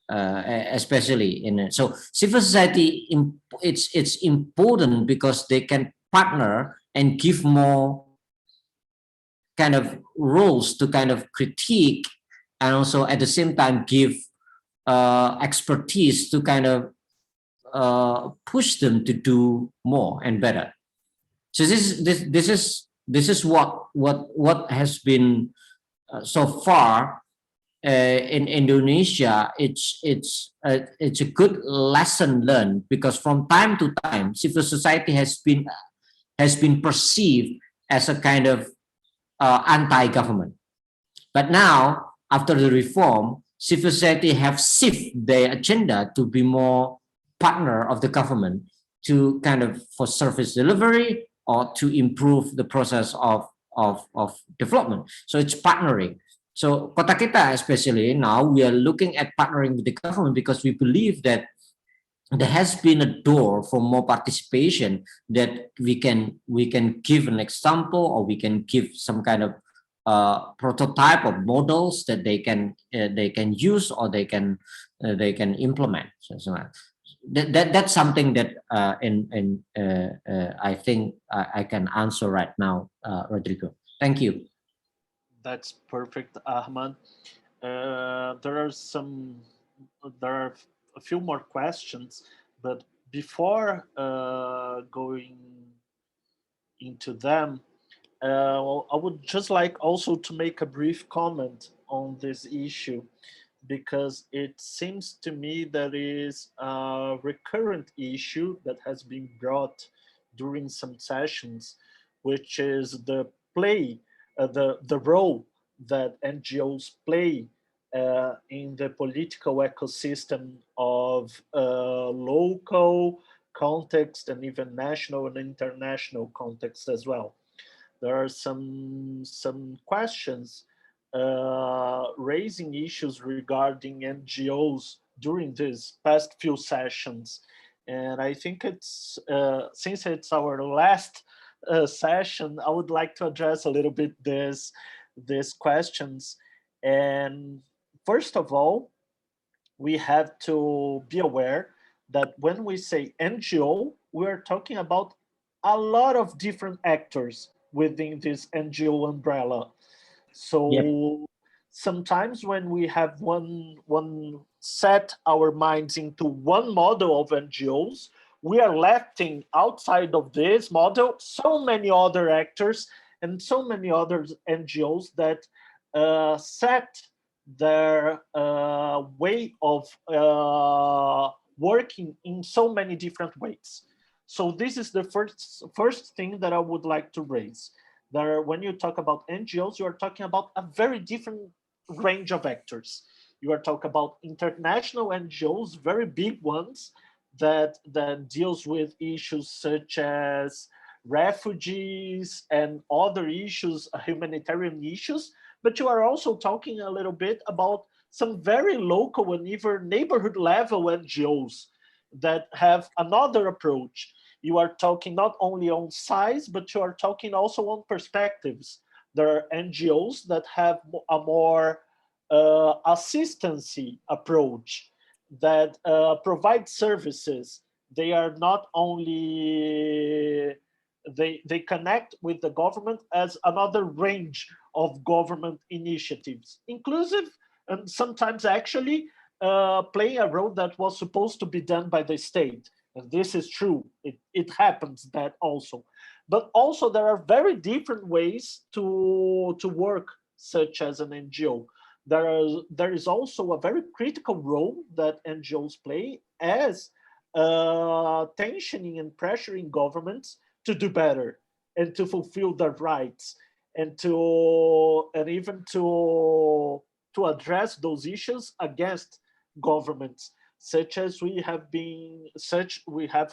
especially in, so civil society, it's important because they can partner and give more kind of roles to kind of critique, and also at the same time give expertise to kind of push them to do more and better. So this is what has been so far in Indonesia. It's a good lesson learned, because from time to time civil society has been perceived as a kind of anti-government. But now, after the reform, civil society have shifted their agenda to be more partner of the government, to kind of for service delivery or to improve the process of development. So it's partnering. So Kota Kita especially, now we are looking at partnering with the government, because we believe that there has been a door for more participation, that we can give an example, or we can give some kind of prototype of models that they can use or they can implement. So that's something that I think I can answer right now, Rodrigo. Thank you. That's perfect, Ahmad. There are a few more questions, but before going into them, well, I would just like also to make a brief comment on this issue, because it seems to me that is a recurrent issue that has been brought during some sessions, which is the role that NGOs play in the political ecosystem of local context and even national and international context as well. There are some questions raising issues regarding NGOs during these past few sessions, and I think it's since it's our last session, I would like to address a little bit these questions. And first of all, we have to be aware that when we say NGO, we're talking about a lot of different actors within this NGO umbrella. So Yep. sometimes when we have set our minds into one model of NGOs, we are letting outside of this model so many other actors and so many other NGOs that set their way of working in so many different ways. So this is the first thing that I would like to raise. There, when you talk about NGOs, you are talking about a very different range of actors. You are talking about international NGOs, very big ones that deals with issues such as refugees and other issues, humanitarian issues. But you are also talking a little bit about some very local and even neighborhood level NGOs that have another approach. You are talking not only on size, but you are talking also on perspectives. There are NGOs that have a more assistancy approach that provide services. They are not only, they connect with the government as another range of government initiatives, inclusive and sometimes actually playing a role that was supposed to be done by the state. And this is true. It happens that also. But also there are very different ways to work, such as an NGO. There is also a very critical role that NGOs play as tensioning and pressuring governments to do better and to fulfill their rights and even to address those issues against governments, such as we have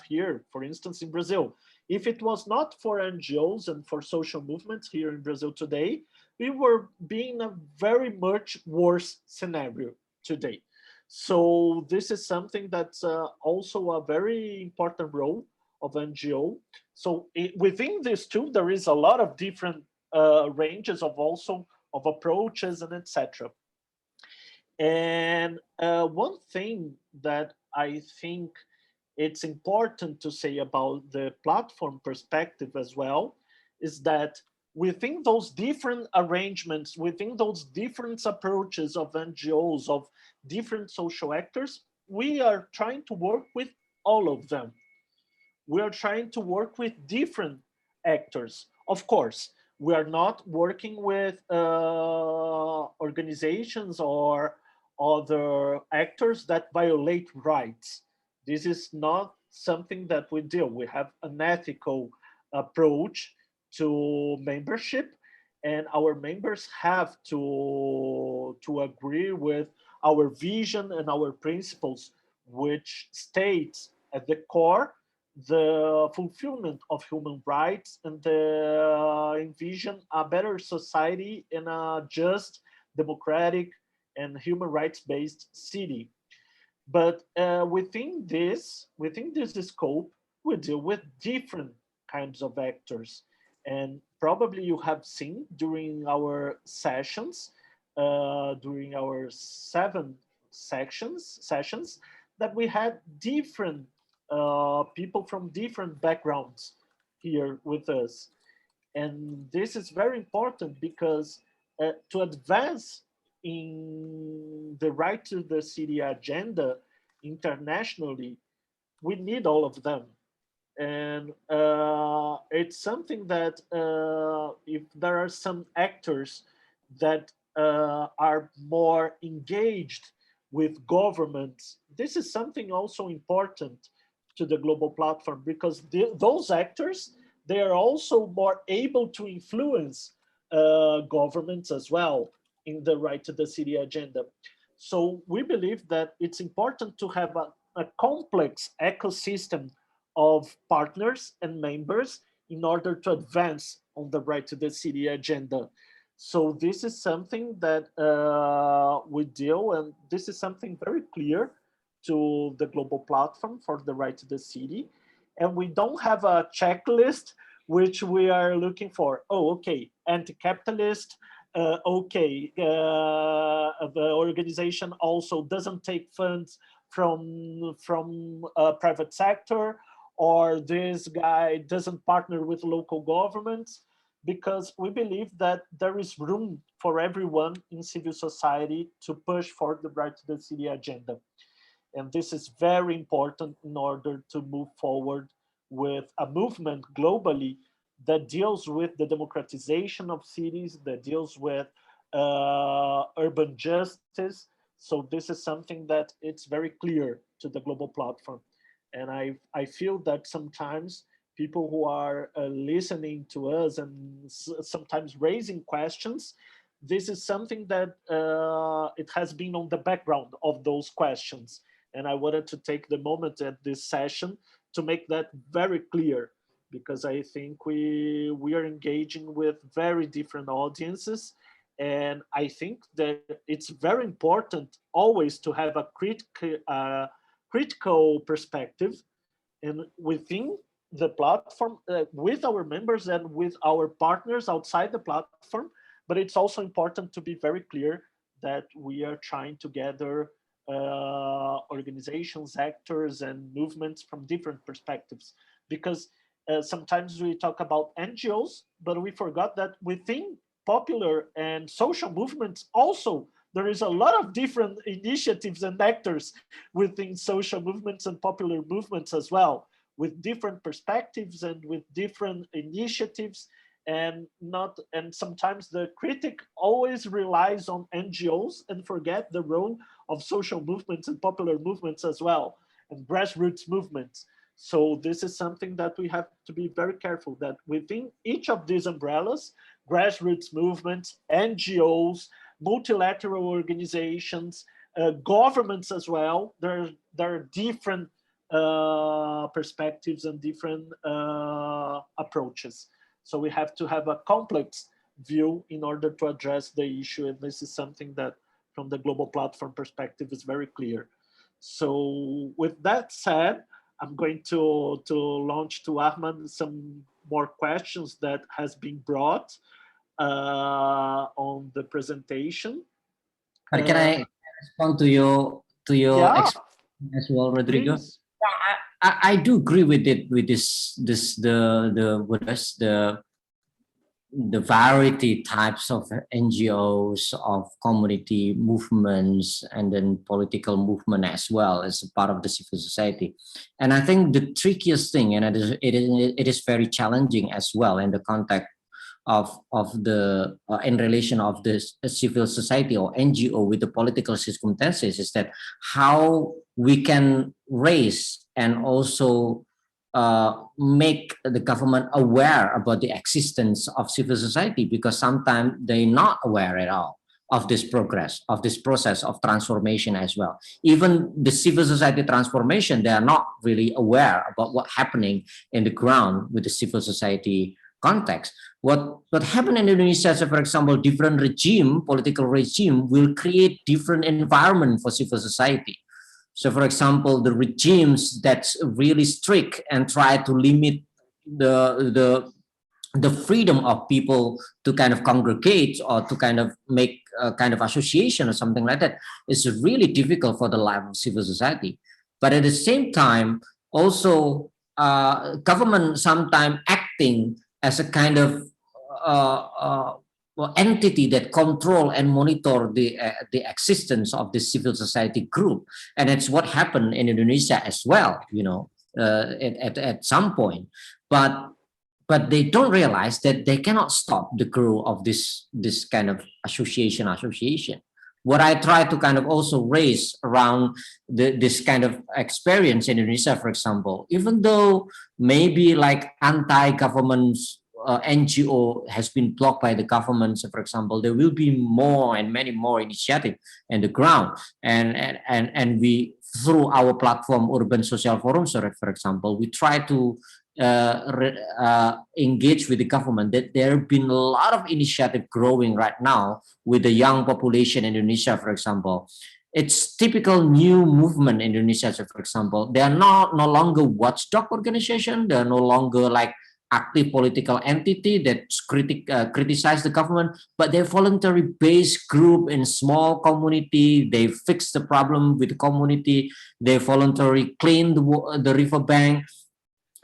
here, for instance, in Brazil. If it was not for NGOs and for social movements here in Brazil today, we were being a very much worse scenario today. So this is something that's also a very important role of NGO. So within this too, there is a lot of different ranges of also of approaches and etc. And one thing that I think it's important to say about the platform perspective as well is that within those different arrangements, within those different approaches of NGOs, of different social actors, we are trying to work with all of them. We are trying to work with different actors. Of course, we are not working with organizations or other actors that violate rights. This is not something that we do. We have an ethical approach to membership, and our members have to agree with our vision and our principles, which states at the core the fulfillment of human rights and the envision a better society in a just, democratic, and human rights based city. But within this scope, we deal with different kinds of actors. And probably you have seen during our sessions, during our 7 sessions, that we had different people from different backgrounds here with us. And this is very important because to advance in the right to the city agenda internationally, we need all of them. And it's something that if there are some actors that are more engaged with governments, this is something also important to the global platform, because those actors, they are also more able to influence governments as well in the right to the city agenda. So we believe that it's important to have a complex ecosystem of partners and members in order to advance on the right to the city agenda. So this is something that we deal, and this is something very clear to the global platform for the right to the city. And we don't have a checklist which we are looking for. Oh, okay, anti-capitalist, okay, the organization also doesn't take funds from private sector, or this guy doesn't partner with local governments, because we believe that there is room for everyone in civil society to push for the right to the city agenda. And this is very important in order to move forward with a movement globally that deals with the democratization of cities, that deals with urban justice. So this is something that it's very clear to the global platform. And I feel that sometimes people who are listening to us and sometimes raising questions, this is something that it has been on the background of those questions. And I wanted to take the moment at this session to make that very clear, because I think we are engaging with very different audiences. And I think that it's very important always to have a critical perspective, and within the platform, with our members and with our partners outside the platform. But it's also important to be very clear that we are trying to gather organizations, actors, and movements from different perspectives. Because sometimes we talk about NGOs, but we forgot that within popular and social movements also, there is a lot of different initiatives and actors within social movements and popular movements as well, with different perspectives and with different initiatives. And sometimes the critic always relies on NGOs and forget the role of social movements and popular movements as well, and grassroots movements. So this is something that we have to be very careful, that within each of these umbrellas, grassroots movements, NGOs, multilateral organizations, governments as well, there are different perspectives and different approaches. So we have to have a complex view in order to address the issue. And this is something that from the global platform perspective is very clear. So with that said, I'm going to launch to Ahmad some more questions that has been brought on the presentation. But can I respond to your yeah, as well, Rodrigo? Please. I do agree with it, with the variety types of NGOs, of community movements, and then political movement as well as a part of the civil society. And I think the trickiest thing, and it is very challenging as well in the context of the in relation of the civil society or NGO with the political circumstances, is that how we can raise and also make the government aware about the existence of civil society, because sometimes they're not aware at all of this progress, of this process of transformation as well. Even the civil society transformation, they are not really aware about what's happening in the ground with the civil society context. What happened in Indonesia, so for example, different political regime will create different environment for civil society. So for example, the regimes that's really strict and try to limit the the freedom of people to kind of congregate or to kind of make a kind of association or something like that is really difficult for the life of civil society. But at the same time, also government sometimes acting as a kind of uh, uh, entity that control and monitor the existence of the civil society group, and it's what happened in Indonesia as well, at some point. But they don't realize that they cannot stop the growth of this kind of association. What I try to kind of also raise around this kind of experience in Indonesia, for example, even though maybe like anti-government NGO has been blocked by the government, so for example, there will be more and many more initiative in the ground, and we, through our platform Urban Social Forum, so for example, we try to engage with the government. That there have been a lot of initiative growing right now with the young population in Indonesia, for example. It's typical new movement in Indonesia. So for example, they are no longer watchdog organization. They are no longer like active political entity that criticize the government, but they're voluntary based group in small community. They fix the problem with the community. They voluntarily clean the riverbank.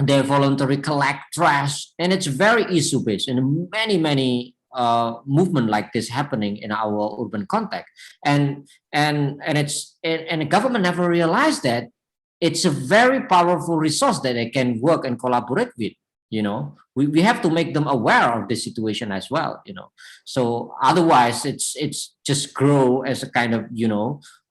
They voluntarily collect trash, and it's very issue based. And many movement like this happening in our urban context, and the government never realized that it's a very powerful resource that they can work and collaborate with. We have to make them aware of the situation as well. So otherwise it's just grow as a kind of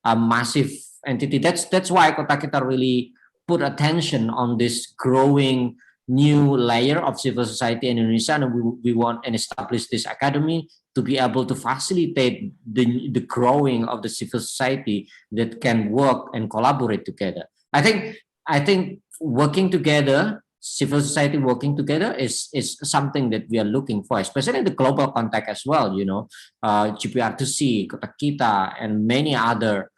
a massive entity. That's why Kota Kita really put attention on this growing new layer of civil society in Indonesia, and we want and establish this academy to be able to facilitate the growing of the civil society that can work and collaborate together. I think working together, civil society working together is something that we are looking for, especially in the global context as well. GPR2C, Kota Kita, and many other.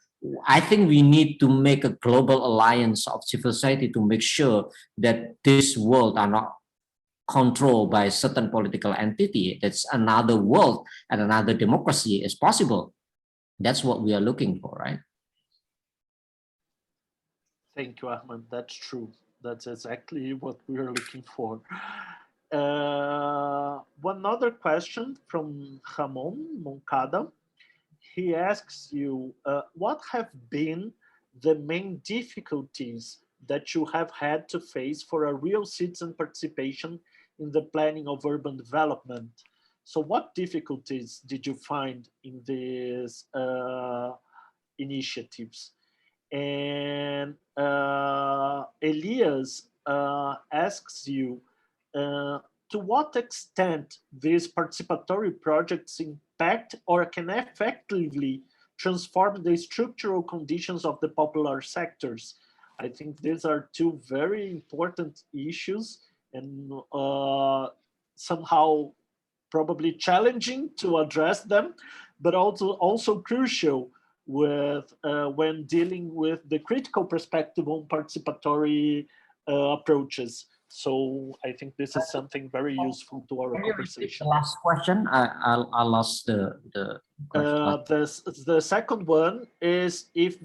I think we need to make a global alliance of civil society to make sure that this world are not controlled by a certain political entity. That's another world and another democracy is possible. That's what we are looking for, right? Thank you, Ahmad. That's true. That's exactly what we are looking for. One other question from Ramon Moncada. He asks you, what have been the main difficulties that you have had to face for a real citizen participation in the planning of urban development? So what difficulties did you find in these initiatives? And Elias asks you, to what extent these participatory projects impact or can effectively transform the structural conditions of the popular sectors? I think these are two very important issues and somehow probably challenging to address them, but also crucial with when dealing with the critical perspective on participatory approaches. So I think this is something very useful to our conversation. Last question. I lost the the second one is if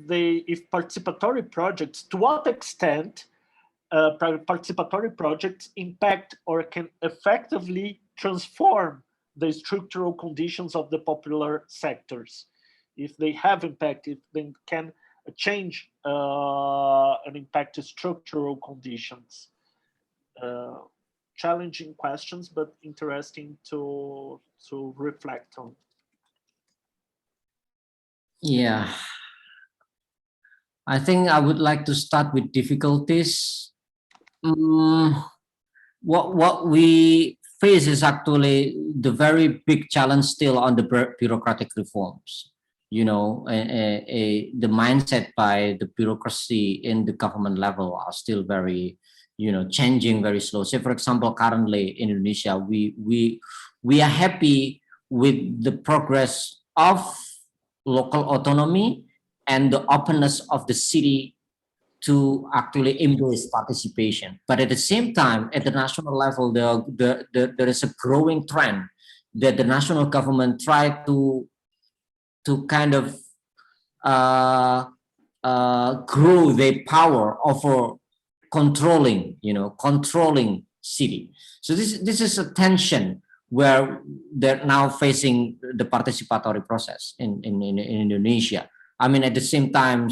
participatory projects, to what extent participatory projects impact or can effectively transform the structural conditions of the popular sectors. If they have impact, if they can change and impact the structural conditions. Challenging questions, but interesting to reflect on. Yeah, I think I would like to start with difficulties. What we face is actually the very big challenge still on the bureaucratic reforms. The mindset by the bureaucracy in the government level are still very changing very slow. Say, for example, currently in Indonesia, we are happy with the progress of local autonomy and the openness of the city to actually embrace participation. But at the same time, at the national level, there is a growing trend that the national government try to kind of grow their power over controlling city. So this is a tension where they're now facing the participatory process in Indonesia. I mean, at the same time,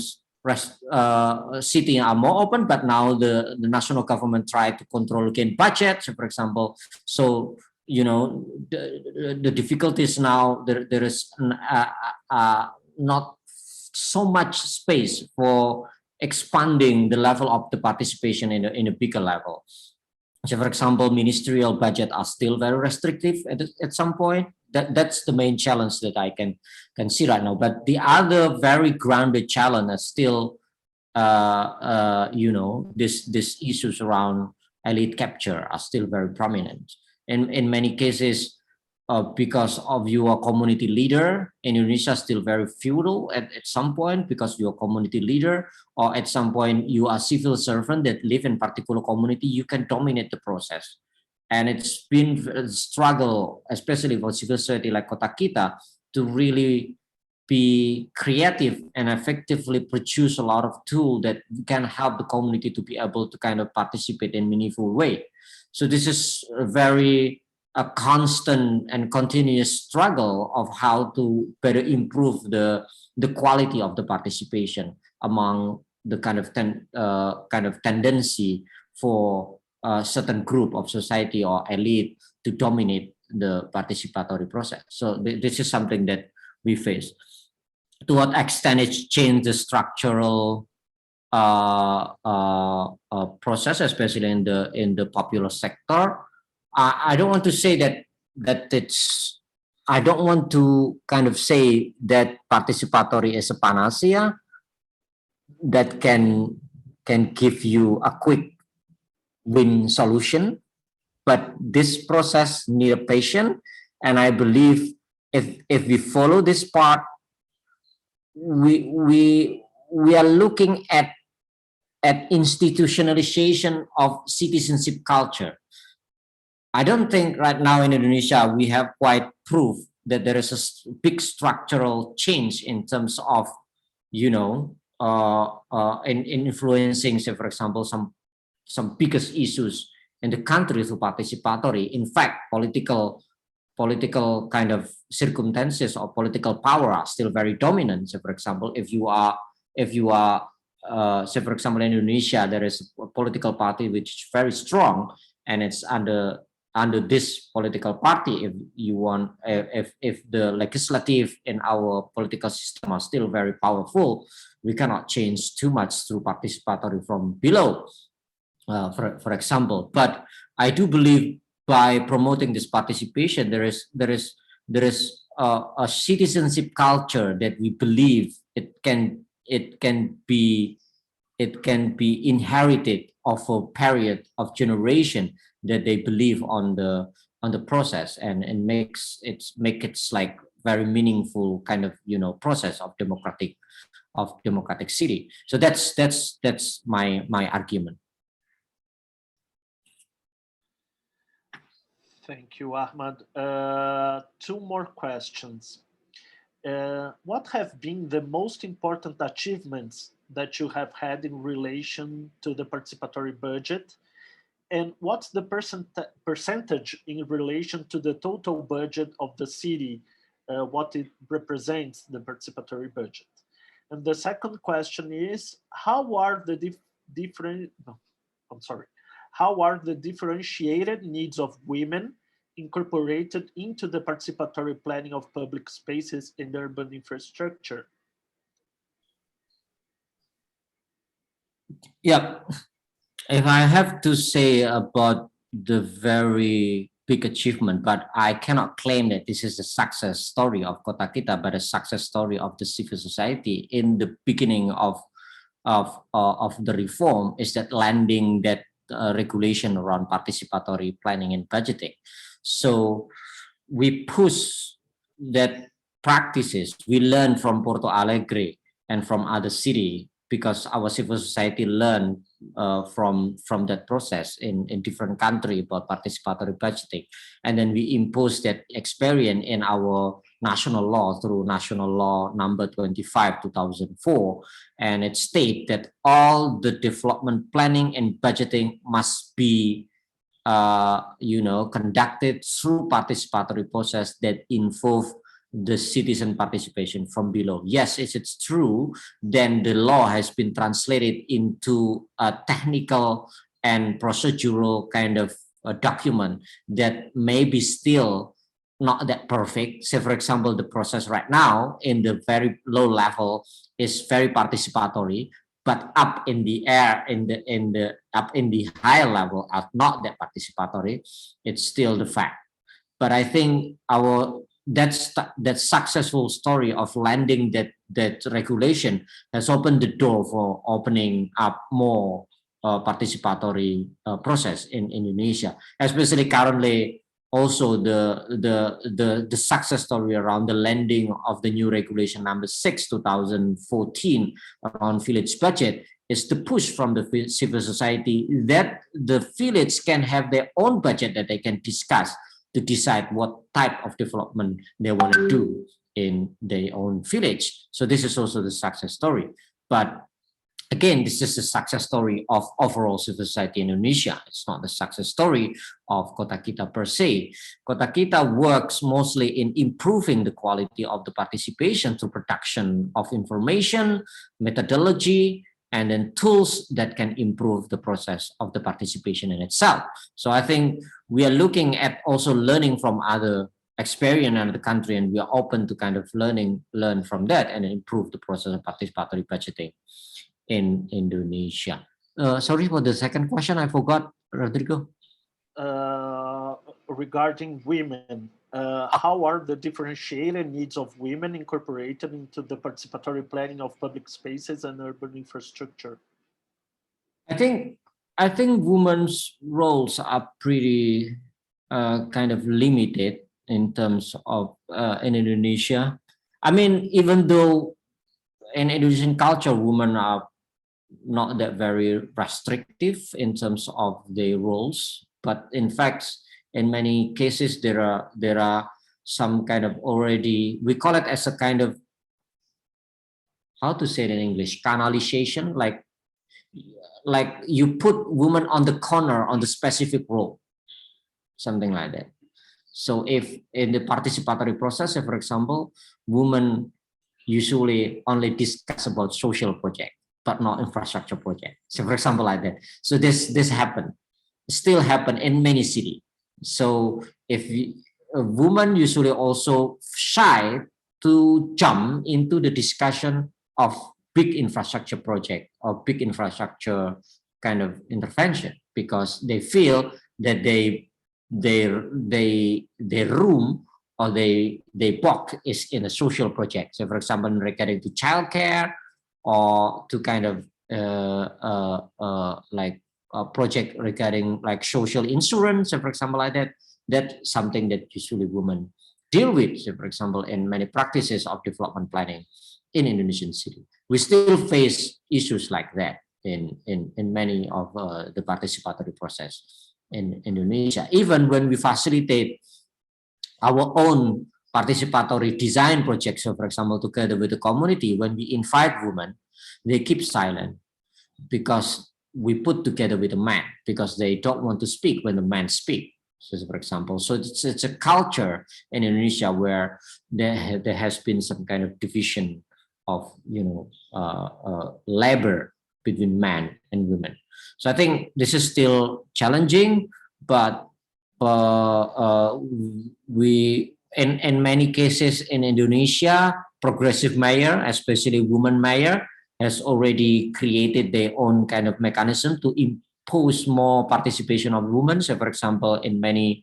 cities are more open, but now the national government try to control again budget, for example. So the difficulties now, there is not so much space for expanding the level of the participation in a bigger level. So, for example, ministerial budget are still very restrictive at some point. That's the main challenge that I can see right now. But the other very grounded challenge is still, these issues around elite capture are still very prominent. In many cases, because of your community leader, Indonesia is still very feudal at some point because you're a community leader, or at some point you are civil servant that live in particular community, you can dominate the process. And it's been a struggle, especially for civil society like Kota Kita, to really be creative and effectively produce a lot of tools that can help the community to be able to kind of participate in a meaningful way. So this is a constant and continuous struggle of how to better improve the quality of the participation among the kind of tendency for a certain group of society or elite to dominate the participatory process. So this is something that we face. To what extent it changed the structural process, especially in the popular sector? I don't want to say that it's. I don't want to kind of say that participatory is a panacea that can give you a quick win solution, but this process needs patience, and I believe if we follow this part, we are looking at institutionalization of citizenship culture. I don't think right now in Indonesia we have quite proof that there is a big structural change in terms of, in influencing, say, for example, some biggest issues in the country through participatory. In fact, political kind of circumstances or political power are still very dominant. So, for example, if you are, say, for example, in Indonesia, there is a political party which is very strong, and it's under this political party. If you want, if the legislative in our political system are still very powerful, we cannot change too much through participatory from below, for example. But I do believe by promoting this participation, there is a citizenship culture that we believe it can be inherited of a period of generation that they believe on the process and make it like very meaningful kind of process of democratic city. So that's my argument. Thank you, Ahmad. Two more questions. What have been the most important achievements that you have had in relation to the participatory budget? And what's the percentage in relation to the total budget of the city, what it represents, the participatory budget? And the second question is, how are the differentiated needs of women incorporated into the participatory planning of public spaces and urban infrastructure? Yeah. If I have to say about the very big achievement, but I cannot claim that this is a success story of Kota Kita, but a success story of the civil society in the beginning of the reform, is that landing that regulation around participatory planning and budgeting. So we push that practices we learn from Porto Alegre and from other cities because our civil society learned from that process in different countries about participatory budgeting. And then we imposed that experience in our national law through National Law number 25, 2004. And it states that all the development planning and budgeting must be conducted through participatory process that involve the citizen participation from below. Yes, if it's true, then the law has been translated into a technical and procedural kind of a document that may be still not that perfect. Say, for example, the process right now in the very low level is very participatory, but up in the air, up in the higher level are not that participatory. It's still the fact. But I think that successful story of landing that regulation has opened the door for opening up more participatory process in Indonesia, especially currently. Also, the success story around the landing of the new regulation number 6, 2014 around village budget is the push from the civil society that the village can have their own budget that they can discuss to decide what type of development they want to do in their own village. So this is also the success story. But again, this is a success story of overall civil society in Indonesia. It's not the success story of Kota Kita per se. Kota Kita works mostly in improving the quality of the participation through production of information, methodology, and then tools that can improve the process of the participation in itself. So I think we are looking at also learning from other experience in the country, and we are open to kind of learn from that and improve the process of participatory budgeting in Indonesia. Sorry for the second question, I forgot, Rodrigo. Regarding women, how are the differentiated needs of women incorporated into the participatory planning of public spaces and urban infrastructure? I think women's roles are pretty kind of limited in terms of in Indonesia. I mean, even though in Indonesian culture, women are not that very restrictive in terms of their roles, but in fact, in many cases, there are some kind of already, we call it as a kind of, how to say it in English, canalization, like you put women on the corner on the specific role, something like that. So if in the participatory process, for example, women usually only discuss about social project, but not infrastructure project. So for example, like that. So this still happen in many cities. So if a woman usually also shy to jump into the discussion of big infrastructure project or big infrastructure kind of intervention, because they feel that their room or their box is in a social project. So for example, regarding to childcare or to kind of like a project regarding like social insurance, so for example, like that, that's something that usually women deal with. So for example, in many practices of development planning in Indonesian city, we still face issues like that in many of the participatory process in Indonesia. Even when we facilitate our own participatory design projects, so for example, together with the community, when we invite women, they keep silent because we put together with the man because they don't want to speak when the men speak. So for example, so it's a culture in Indonesia where there has been some kind of division of labor between men and women. So I think this is still challenging, but we in many cases in Indonesia, progressive mayor, especially women mayor, has already created their own kind of mechanism to impose more participation of women. So for example, in many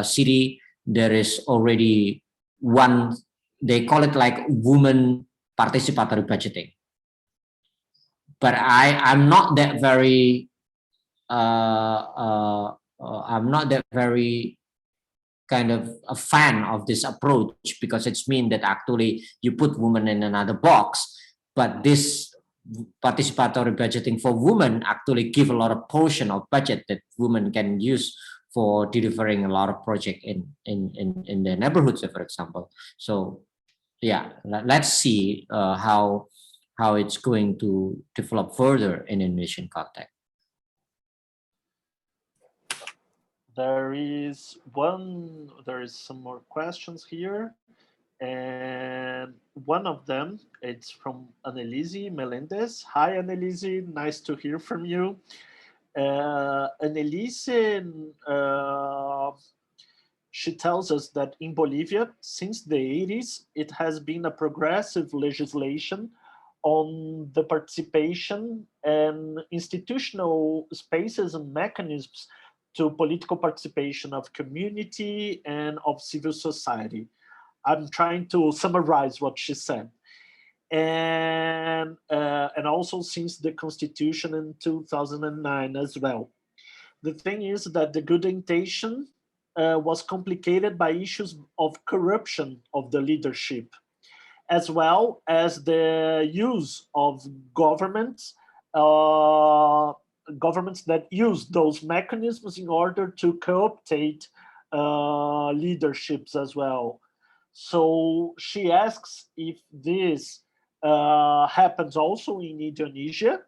city, there is already one, they call it like women participatory budgeting. But I'm not that very kind of a fan of this approach, because it's mean that actually you put women in another box, but this participatory budgeting for women actually give a lot of portion of budget that women can use for delivering a lot of project in their neighborhoods, for example. So yeah, let's see how it's going to develop further in Indonesian context. There is some more questions here. And one of them, it's from Annelise Melendez. Hi, Annelise, nice to hear from you. Annelise, she tells us that in Bolivia, since the 80s, it has been a progressive legislation on the participation and institutional spaces and mechanisms to political participation of community and of civil society. I'm trying to summarize what she said. And also since the Constitution in 2009 as well. The thing is that the good intention was complicated by issues of corruption of the leadership, as well as the use of governments that use those mechanisms in order to co-optate leaderships as well. So she asks if this happens also in Indonesia,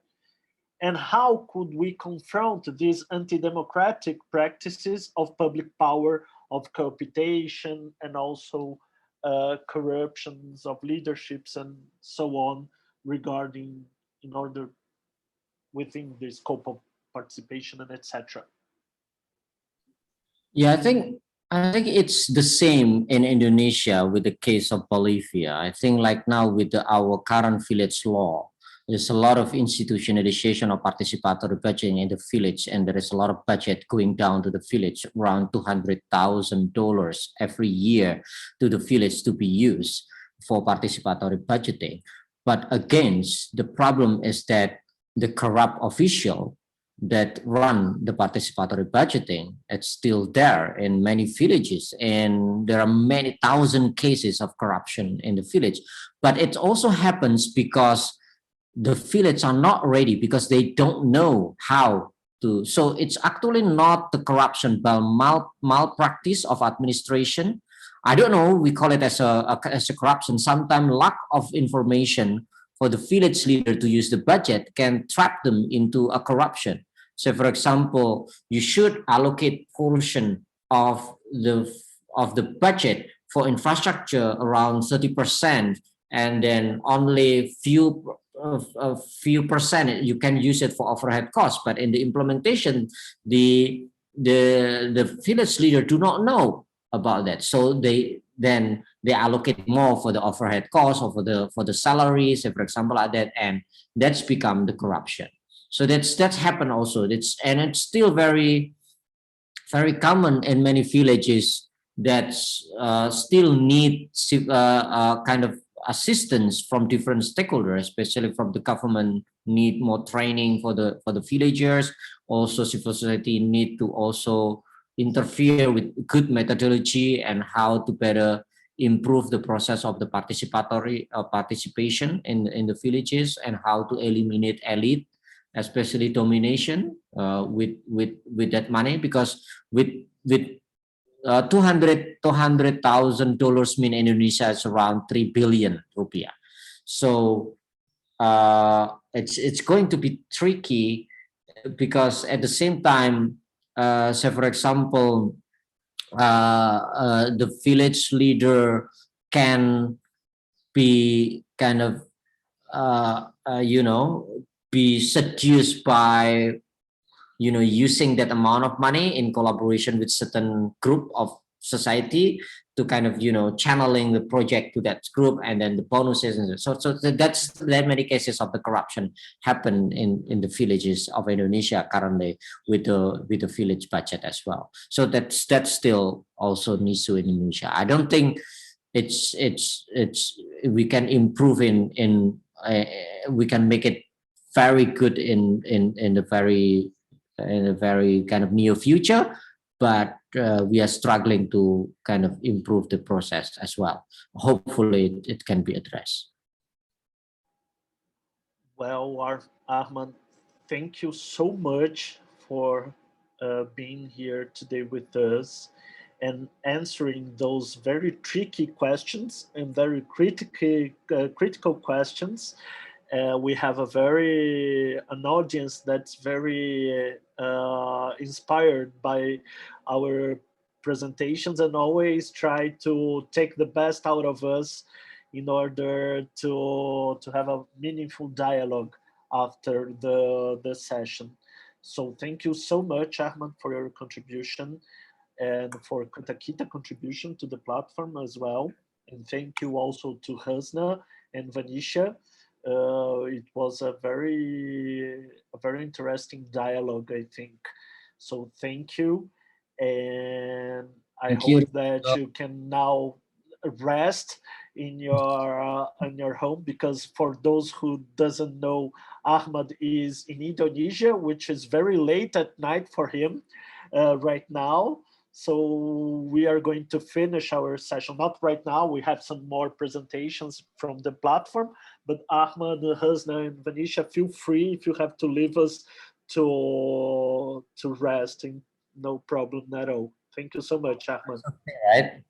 and how could we confront these anti-democratic practices of public power, of co-optation, and also corruptions of leaderships and so on regarding within the scope of participation and etc. Yeah, I think it's the same in Indonesia with the case of Bolivia. I think like now with our current village law, there's a lot of institutionalization of participatory budgeting in the village, and there is a lot of budget going down to the village, around $200,000 every year to the village to be used for participatory budgeting. But against, the problem is that the corrupt official that run the participatory budgeting, it's still there in many villages, and there are many thousand cases of corruption in the village. But it also happens because the village are not ready, because they don't know how to. So it's actually not the corruption, but malpractice of administration. I don't know, we call it as a corruption. Sometimes lack of information for the village leader to use the budget can trap them into a corruption. So for example, you should allocate portion of the budget for infrastructure around 30%, and then only a few percent you can use it for overhead costs. But in the implementation, the village leader do not know about that, so they allocate more for the overhead costs or for the salaries, for example, like that, and that's become the corruption. So that's happened also. It's still very, very common in many villages that still need kind of assistance from different stakeholders, especially from the government. Need more training for the villagers. Also, civil society need to also interfere with good methodology and how to better improve the process of the participatory participation in the villages, and how to eliminate elite, especially domination with that money, because with $200,000 mean in Indonesia is around 3 billion rupiah. So it's going to be tricky, because at the same time, say for example, the village leader can be kind of be seduced by using that amount of money in collaboration with certain group of society to kind of channeling the project to that group, and then the bonuses, and so that's many cases of the corruption happen in the villages of Indonesia currently with the village budget as well. So that's still also an issue in Indonesia. I don't think it's we can improve we can make it very good in the very kind of near future, but we are struggling to kind of improve the process as well. Hopefully it can be addressed. Well, Ahmad, thank you so much for being here today with us and answering those very tricky questions and very critical questions. We have an audience that's very inspired by our presentations and always try to take the best out of us in order to have a meaningful dialogue after the session. So thank you so much, Ahmad, for your contribution and for Kita contribution to the platform as well. And thank you also to Hasna and Vanisha. It was a very interesting dialogue, I think. So thank you. And I hope that you can now rest in your home, because for those who doesn't know, Ahmad is in Indonesia, which is very late at night for him right now. So we are going to finish our session, not right now, we have some more presentations from the platform, but Ahmad, Hasna, and Vanisha, feel free if you have to leave us to rest, no problem at all. Thank you so much, Ahmad. Okay, right?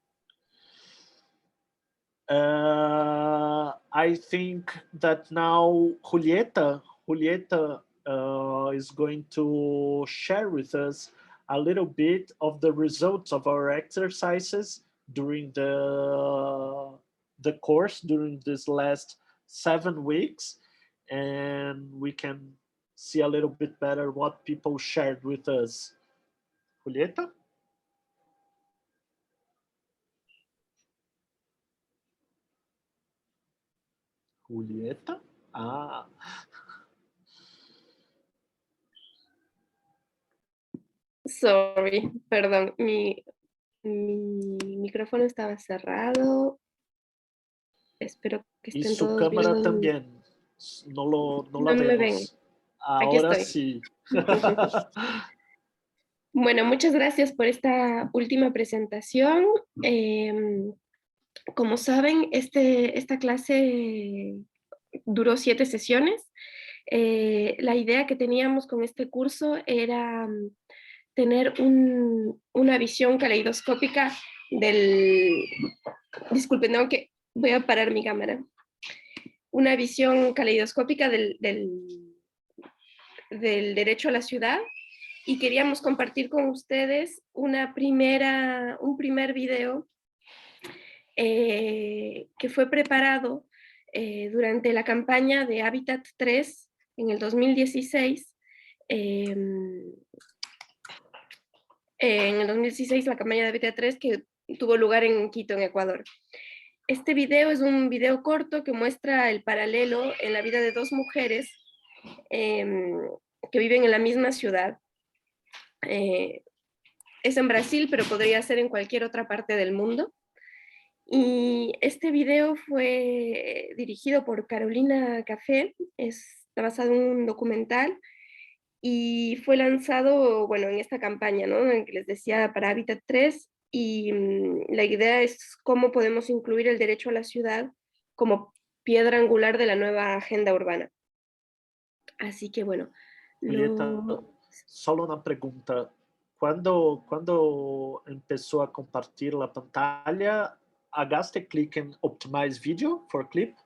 I think that now Julieta is going to share with us a little bit of the results of our exercises during the course during this last 7 weeks, and we can see a little bit better what people shared with us. Julieta? Julieta? Ah. Sorry, perdón, mi micrófono estaba cerrado. Espero que estén y su todos cámara viendo. También. No la no vemos. Me ven. Ahora Aquí sí. Bueno, muchas gracias por esta última presentación. Como saben, esta clase duró 7 sesiones. La idea que teníamos con este curso era tener una visión caleidoscópica disculpen, no, que voy a parar mi cámara. Una visión caleidoscópica del derecho a la ciudad, y queríamos compartir con ustedes un primer video que fue preparado durante la campaña de Hábitat 3 en el 2016. En el 2016 la campaña de Hábitat 3 que tuvo lugar en Quito, en Ecuador. Este video es un video corto que muestra el paralelo en la vida de 2 mujeres que viven en la misma ciudad. Es en Brasil, pero podría ser en cualquier otra parte del mundo. Y este video fue dirigido por Carolina Café, está basado en un documental y fue lanzado, bueno, en esta campaña, ¿no? En que les decía, para Hábitat 3, y la idea es cómo podemos incluir el derecho a la ciudad como piedra angular de la nueva agenda urbana. Así que bueno. Julieta, solo una pregunta. ¿Cuándo empezó a compartir la pantalla, hagaste clic en Optimize Video for Clip?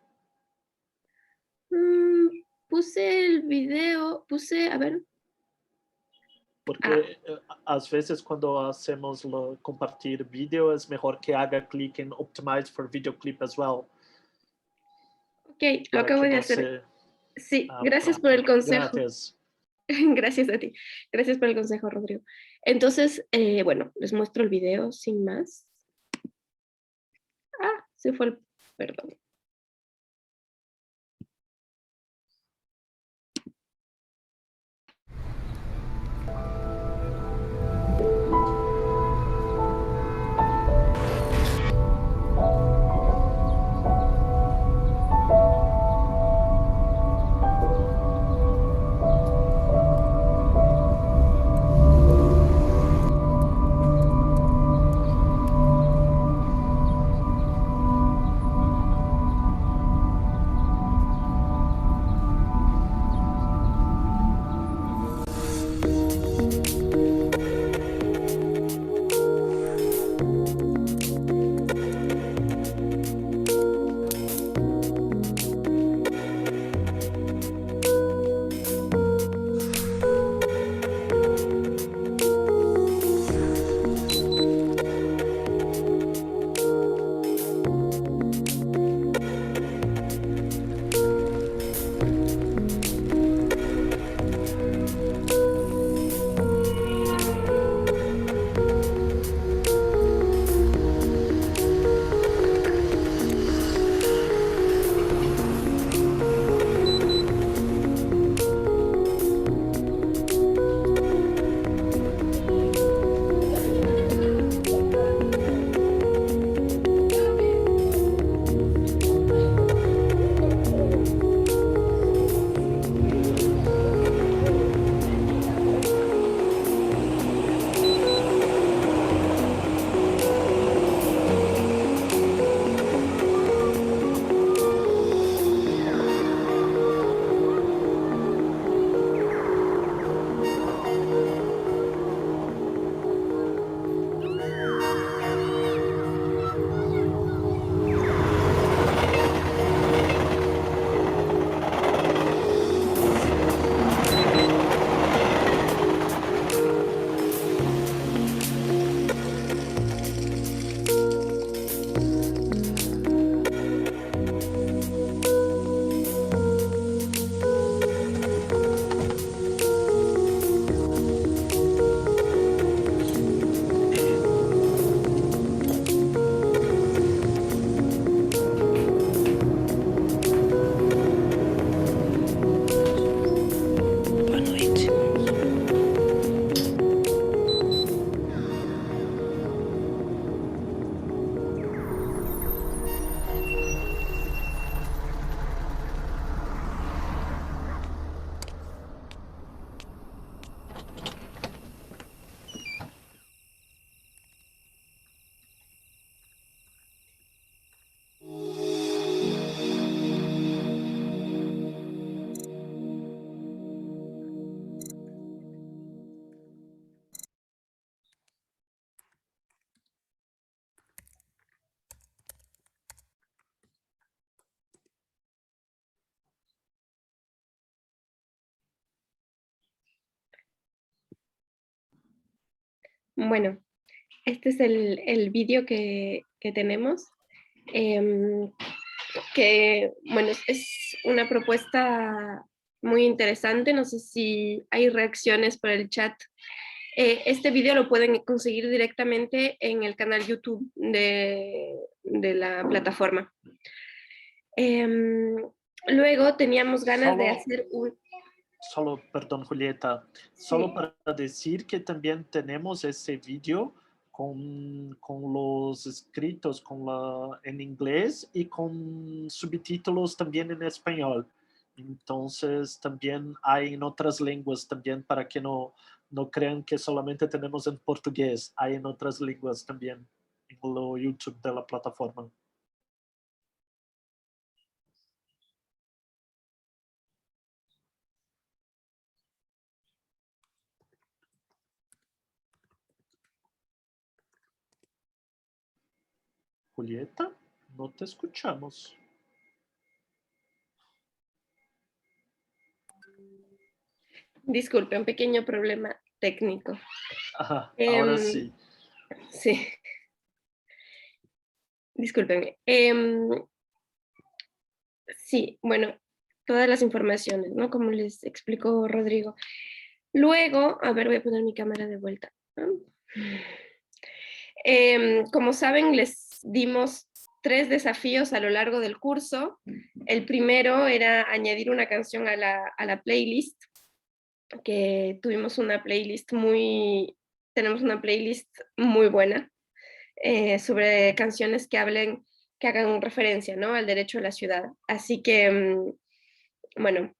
Puse el video, a ver. Porque a veces cuando hacemos compartir video es mejor que haga clic en Optimize for Video Clip as well. Ok, lo acabo de hacer. Sí, gracias por el consejo. Gracias. Gracias a ti. Gracias por el consejo, Rodrigo. Entonces, bueno, les muestro el video sin más. Se fue el... Perdón. Bueno, este es el vídeo que tenemos, que bueno, es una propuesta muy interesante. No sé si hay reacciones por el chat. Este vídeo lo pueden conseguir directamente en el canal YouTube de la plataforma. Luego teníamos ganas de hacer un... Solo, perdón, Julieta, Sí. solo para decir que también tenemos ese vídeo con los escritos en inglés y con subtítulos también en español. Entonces también hay en otras lenguas también, para que no crean que solamente tenemos en portugués, hay en otras lenguas también en lo YouTube de la plataforma. Julieta, no te escuchamos. Disculpe, un pequeño problema técnico. Ajá, ahora sí. Sí. Discúlpenme. Sí, bueno, todas las informaciones, ¿no? Como les explicó Rodrigo. Luego, a ver, voy a poner mi cámara de vuelta, ¿no? Como saben, les dimos 3 desafíos a lo largo del curso. El primero era añadir una canción a la playlist, que tuvimos una playlist tenemos una playlist muy buena sobre canciones que hagan referencia, ¿no?, al derecho a la ciudad. Así que, bueno,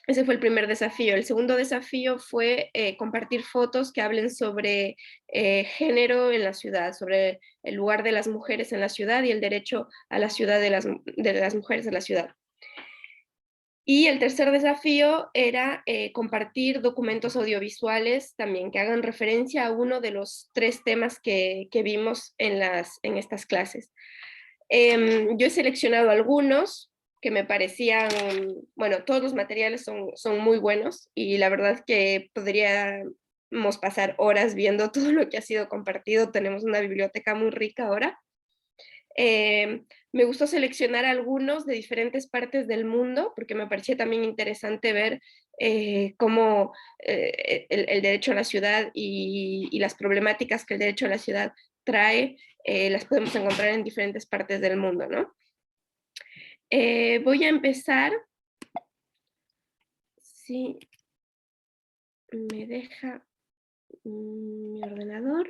ese fue el primer desafío. El segundo desafío fue compartir fotos que hablen sobre género en la ciudad, sobre el lugar de las mujeres en la ciudad y el derecho a la ciudad de las mujeres en la ciudad. Y el tercer desafío era compartir documentos audiovisuales también que hagan referencia a uno de los 3 temas que vimos en estas clases. Yo he seleccionado algunos que me parecían, bueno, todos los materiales son muy buenos y la verdad es que podríamos pasar horas viendo todo lo que ha sido compartido. Tenemos una biblioteca muy rica ahora. Me gustó seleccionar algunos de diferentes partes del mundo, porque me parecía también interesante ver cómo el derecho a la ciudad y las problemáticas que el derecho a la ciudad trae, las podemos encontrar en diferentes partes del mundo, ¿no? Voy a empezar, si me deja mi ordenador,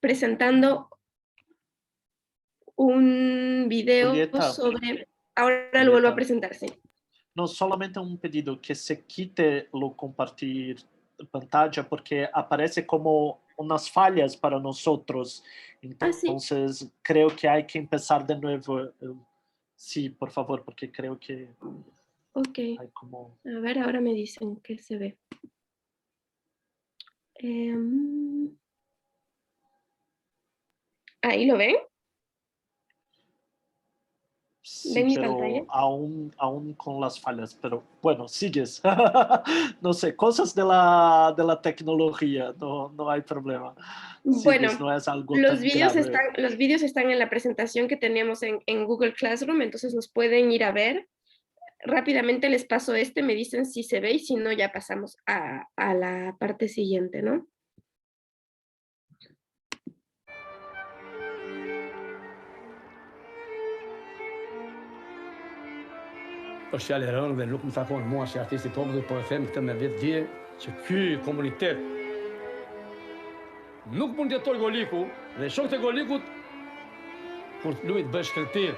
presentando un video Julieta, sobre... Ahora lo vuelvo a Julieta, presentar, sí. no, solamente un pedido, que se quite lo compartir pantalla, porque aparece como unas fallas para nosotros. Sí. Entonces, creo que hay que empezar de nuevo. Sí, por favor, porque creo que Ok. hay como... A ver, ahora me dicen que se ve. ¿Ahí lo ven? Sí, ¿Ven mi pantalla? pero aún con las fallas, pero bueno, sigues. No sé, cosas de la tecnología, no hay problema. Sigues, Bueno, no es algo tan grave. los vídeos están en la presentación que teníamos en Google Classroom, entonces nos pueden ir a ver. Rápidamente les paso me dicen si se ve y si no ya pasamos a la parte siguiente, ¿no? Als je leren wil ook van gewoon mooi als artiest op de FM te me vet die je comunitaire. Nuk mund të jetoj Goliku dhe shokët e Golikut kur luajt bashkëtir.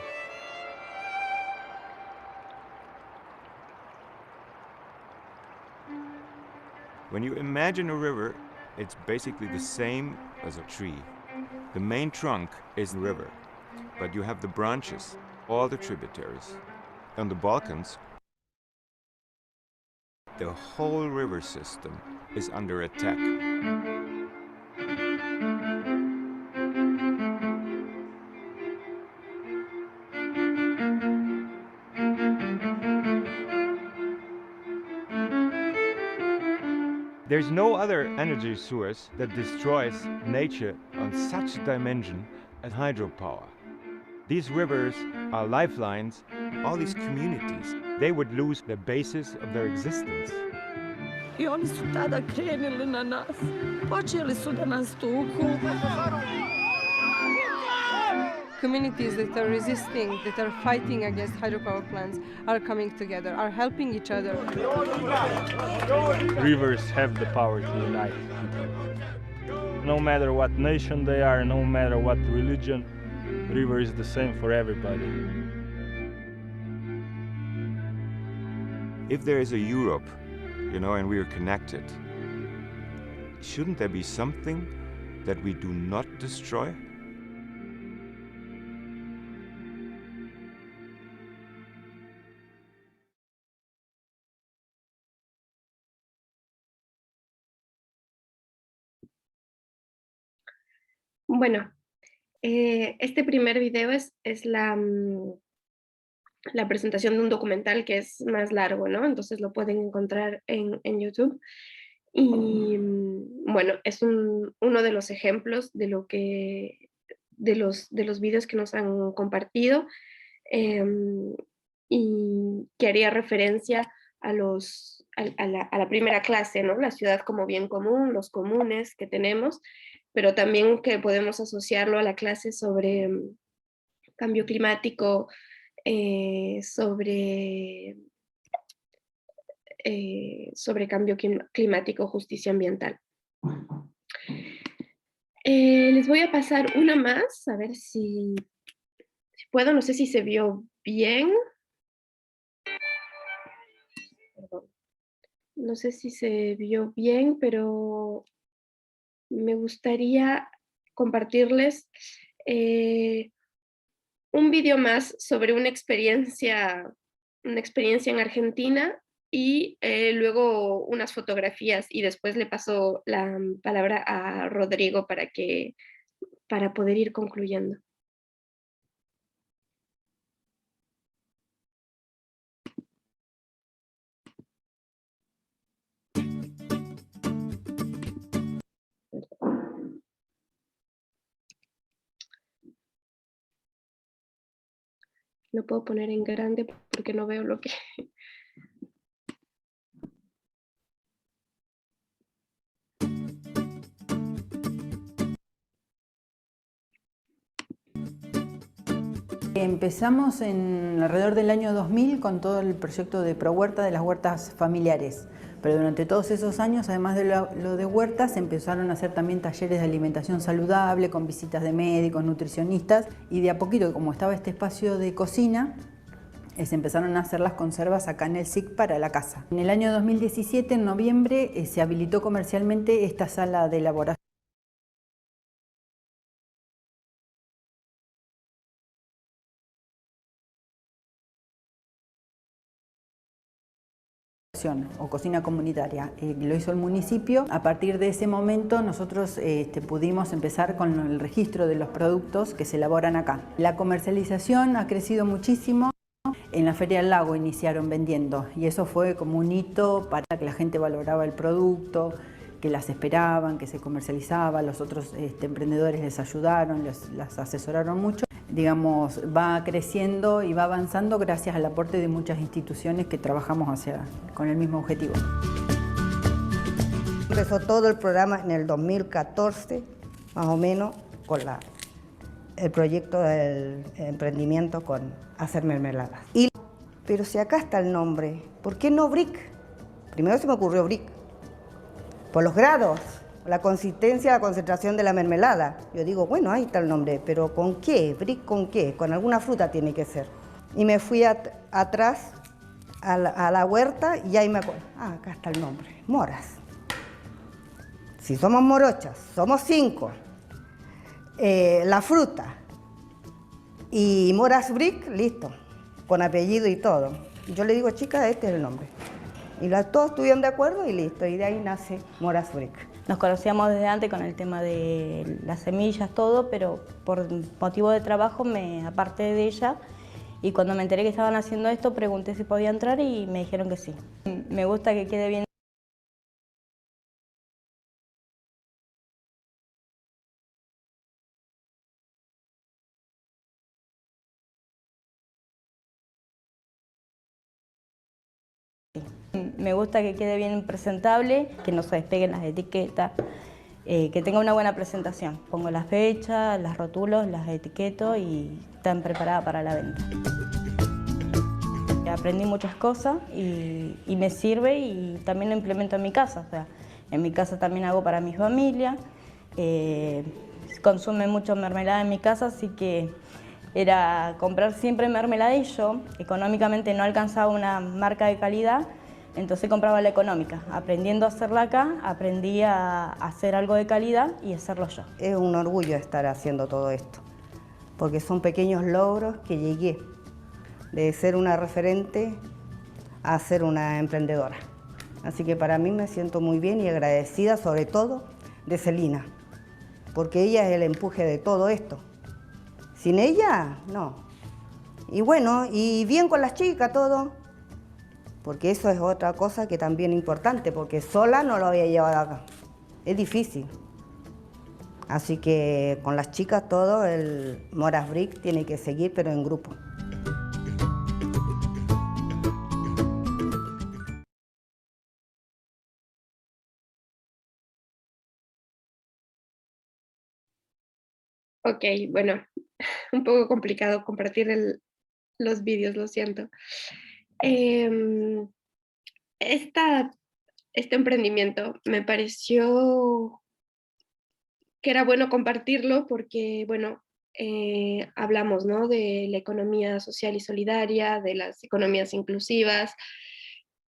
When you imagine a river, it's basically the same as a tree. The main trunk is the river, but you have the branches, all the tributaries. On the Balkans, the whole river system is under attack. There's no other energy source that destroys nature on such a dimension as hydropower. These rivers are lifelines. All these communities, they would lose the basis of their existence. I oni su tada krenuli na nas. Počeli su da nas tuku. Communities that are resisting, that are fighting against hydropower plants are coming together, are helping each other. Rivers have the power to unite. No matter what nation they are, no matter what religion, river is the same for everybody. If there is a Europe, and we are connected, shouldn't there be something that we do not destroy? Bueno, este primer video es la presentación de un documental que es más largo, ¿no? Entonces lo pueden encontrar en YouTube. Y bueno, es uno de los ejemplos de los videos que nos han compartido y que haría referencia a la primera clase, ¿no? La ciudad como bien común, los comunes que tenemos, pero también que podemos asociarlo a la clase sobre cambio climático, sobre cambio climático, justicia ambiental. Les voy a pasar una más, a ver si puedo, no sé si se vio bien. Perdón. No sé si se vio bien, pero me gustaría compartirles un video más sobre una experiencia en Argentina y luego unas fotografías, y después le paso la palabra a Rodrigo para poder ir concluyendo. Lo puedo poner en grande porque no veo lo que... Empezamos alrededor del año 2000 con todo el proyecto de ProHuerta de las huertas familiares, pero durante todos esos años, además de lo de huertas, empezaron a hacer también talleres de alimentación saludable con visitas de médicos, nutricionistas, y de a poquito, como estaba este espacio de cocina, se empezaron a hacer las conservas acá en el SIC para la casa. En el año 2017, en noviembre, se habilitó comercialmente esta sala de elaboración o cocina comunitaria. Lo hizo el municipio. A partir de ese momento nosotros pudimos empezar con el registro de los productos que se elaboran acá. La comercialización ha crecido muchísimo. En la Feria del Lago iniciaron vendiendo y eso fue como un hito para que la gente valoraba el producto, que las esperaban, que se comercializaba. Los otros emprendedores les ayudaron, las asesoraron mucho. Digamos, va creciendo y va avanzando gracias al aporte de muchas instituciones que trabajamos con el mismo objetivo. Empezó todo el programa en el 2014, más o menos, con el proyecto del emprendimiento con hacer mermeladas. Pero si acá está el nombre, ¿por qué no brick? Primero se me ocurrió brick, por los grados, la consistencia, la concentración de la mermelada. Yo digo, bueno, ahí está el nombre, pero ¿con qué? ¿Brick con qué? Con alguna fruta tiene que ser. Y me fui atrás a la huerta y ahí me acuerdo, acá está el nombre, moras. Si somos morochas, somos 5. La fruta y moras brick, listo, con apellido y todo. Y yo le digo, chica, este es el nombre. Y todos estuvieron de acuerdo y listo, y de ahí nace moras brick. Nos conocíamos desde antes con el tema de las semillas, todo, pero por motivo de trabajo me aparté de ella y cuando me enteré que estaban haciendo esto pregunté si podía entrar y me dijeron que sí. Me gusta que quede bien Me gusta que quede bien presentable, que no se despeguen las etiquetas, que tenga una buena presentación. Pongo las fechas, las rotulos, las etiqueto y están preparadas para la venta. Aprendí muchas cosas y me sirve y también lo implemento en mi casa. O sea, en mi casa también hago para mi familia. Consume mucho mermelada en mi casa, así que era comprar siempre mermelada y yo económicamente no alcanzaba una marca de calidad, entonces compraba la económica. Aprendiendo a hacerla acá, aprendí a hacer algo de calidad y hacerlo yo. Es un orgullo estar haciendo todo esto, porque son pequeños logros que llegué de ser una referente a ser una emprendedora. Así que para mí me siento muy bien y agradecida sobre todo de Celina, porque ella es el empuje de todo esto. Sin ella, no. Y bueno, y bien con las chicas todo, porque eso es otra cosa que también es importante, porque sola no lo había llevado acá. Es difícil. Así que con las chicas todo, el Moras Brick tiene que seguir, pero en grupo. Ok, bueno, un poco complicado compartir los vídeos, lo siento. Este emprendimiento me pareció que era bueno compartirlo porque, bueno, hablamos, ¿no?, de la economía social y solidaria, de las economías inclusivas,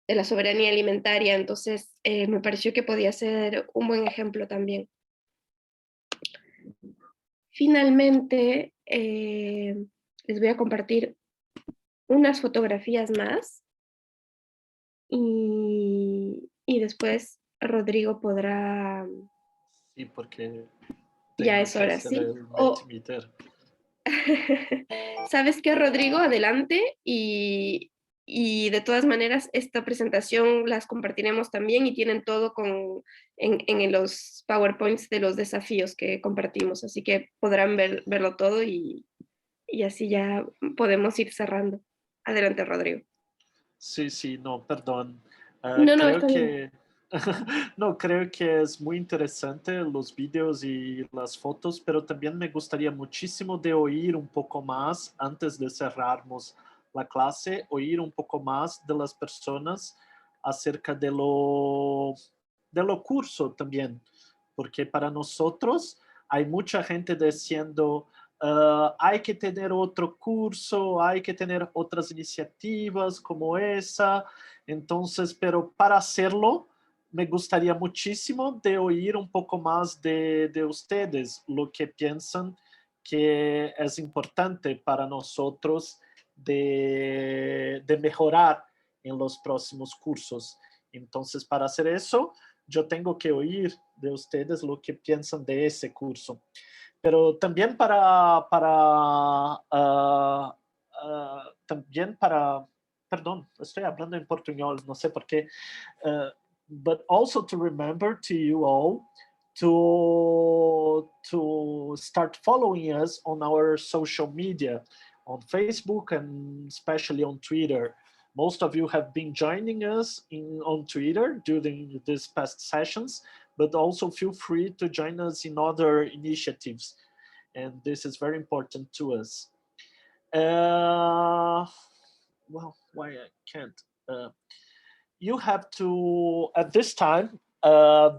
de la soberanía alimentaria, entonces me pareció que podía ser un buen ejemplo también. Finalmente, les voy a compartir unas fotografías más y después Rodrigo podrá... Sí, porque Ya tengo es que hora, hacer ¿sí? el Mentimeter. ¿Sabes qué, Rodrigo? Adelante y de todas maneras esta presentación las compartiremos también y tienen todo en los PowerPoints de los desafíos que compartimos, así que podrán verlo todo y así ya podemos ir cerrando. Adelante, Rodrigo. Sí, sí, no, perdón. No, Creo está bien. que no, creo que es muy interesante los vídeos y las fotos, pero también me gustaría muchísimo de oír un poco más antes de cerrarnos la clase, oír un poco más de las personas acerca de lo curso también, porque para nosotros hay mucha gente diciendo hay que tener otro curso, hay que tener otras iniciativas como esa, entonces, pero para hacerlo, me gustaría muchísimo de oír un poco más de ustedes, lo que piensan que es importante para nosotros de mejorar en los próximos cursos. Entonces, para hacer eso, yo tengo que oír de ustedes lo que piensan de ese curso. Pero también perdón, estoy hablando en portuñol, no sé por qué, but also to remember to you all to start following us on our social media, on Facebook and especially on Twitter. Most of you have been joining us on Twitter during these past sessions, but also feel free to join us in other initiatives. And this is very important to us. Well, why I can't? You have to, at this time,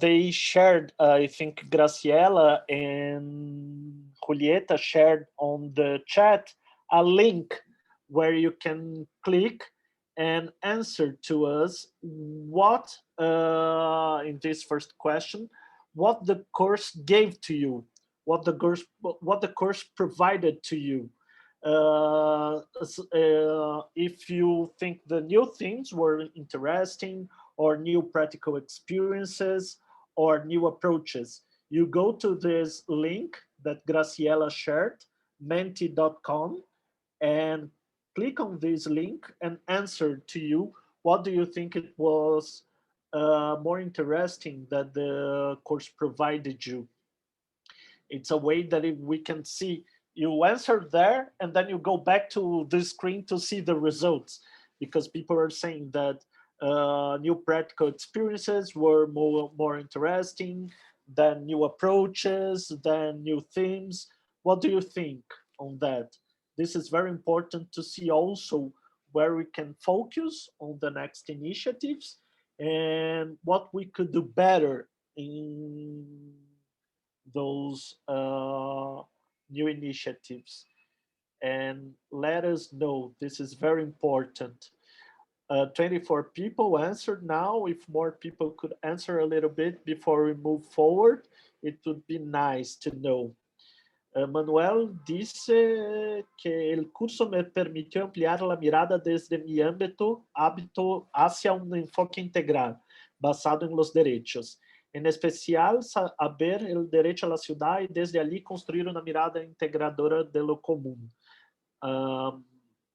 they shared, I think Graciela and Julieta shared on the chat a link where you can click and answer to us what, in this first question, what the course gave to you, what the course provided to you. If you think the new things were interesting or new practical experiences or new approaches, you go to this link that Graciela shared, menti.com, and click on this link and answer to you what do you think it was more interesting that the course provided you. It's a way that if we can see you answer there and then you go back to the screen to see the results, because people are saying that New practical experiences were more interesting than new approaches, than new themes. What do you think on that? This is very important to see also where we can focus on the next initiatives and what we could do better in those new initiatives. And let us know, this is very important. 24 people answered now. If more people could answer a little bit before we move forward, it would be nice to know. Manuel dice que el curso me permitió ampliar la mirada desde mi ámbito hacia un enfoque integral, basado en los derechos. En especial, saber el derecho a la ciudad y desde allí construir una mirada integradora de lo común.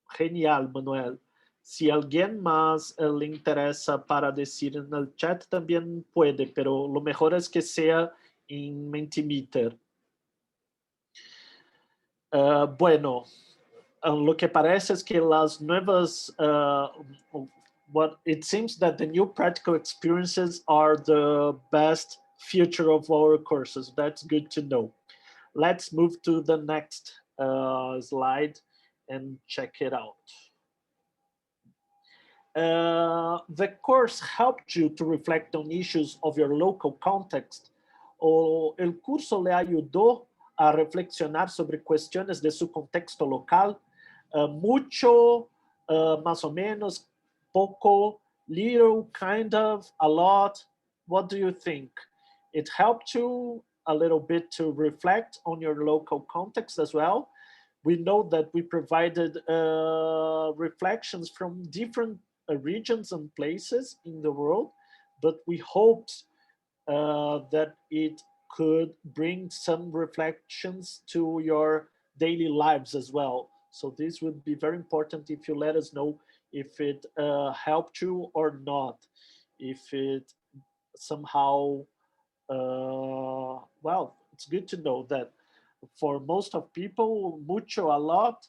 Genial, Manuel. Si alguien más le interesa para decir en el chat, también puede, pero lo mejor es que sea en Mentimeter. Bueno, lo que parece es que las nuevas, what it seems that the new practical experiences are the best future of our courses. That's good to know. Let's move to the next slide and check it out. The course helped you to reflect on issues of your local context. O el curso le ayudó a reflexionar sobre cuestiones de su contexto local. Mucho, más o menos, poco, little, kind of, a lot. What do you think? It helped you a little bit to reflect on your local context as well. We know that we provided reflections from different regions and places in the world, but we hoped that it could bring some reflections to your daily lives as well. So this would be very important if you let us know if it helped you or not, if it somehow, well, it's good to know that for most of people, mucho, a lot,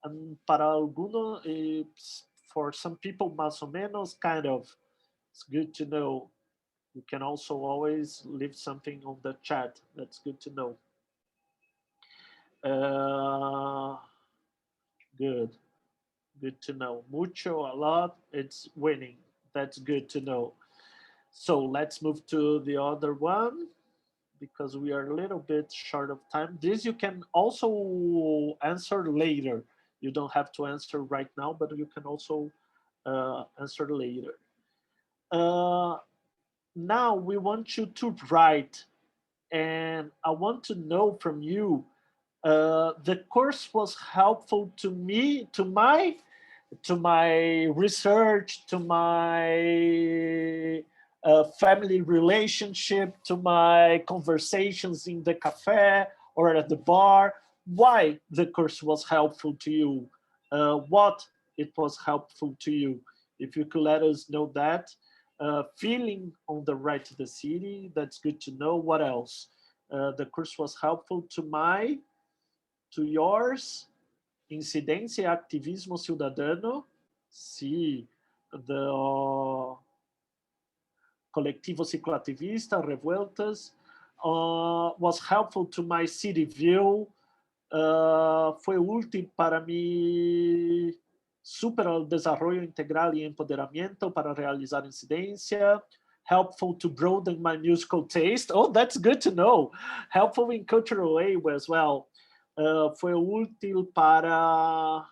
and para algunos, for some people, más o menos, kind of. It's good to know. You can also always leave something on the chat. That's good to know. Good. Good to know. Mucho, a lot, it's winning. That's good to know. So let's move to the other one because we are a little bit short of time. This you can also answer later. You don't have to answer right now, but you can also answer later. Now we want you to write, and I want to know from you, the course was helpful to me, to my research, to my family relationship, to my conversations in the cafe or at the bar. Why the course was helpful to you? What it was helpful to you? If you could let us know that. Feeling on the right to the city, that's good to know. What else? The course was helpful to yours. Incidência e activismo cidadano. Sí. The colectivo cicloativista, revueltas. Was helpful to my city view. Fue útil para mi super desarrollo integral y empoderamiento para realizar incidencia. Helpful to broaden my musical taste. Oh, that's good to know. Helpful in cultural way as well. Fue útil para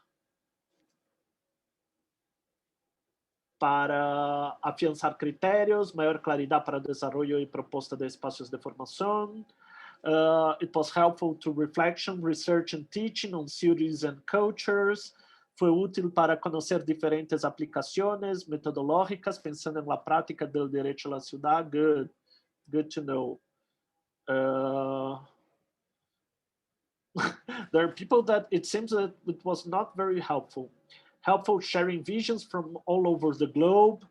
afianzar critérios, maior claridade para desarrollo y proposta de espacios de formación. It was helpful to reflection, research and teaching on cities and cultures. Fue útil para conocer diferentes aplicaciones metodológicas, pensando en la práctica del derecho a la ciudad. Good, good to know. There are people that it seems that it was not very helpful. Helpful sharing visions from all over the globe.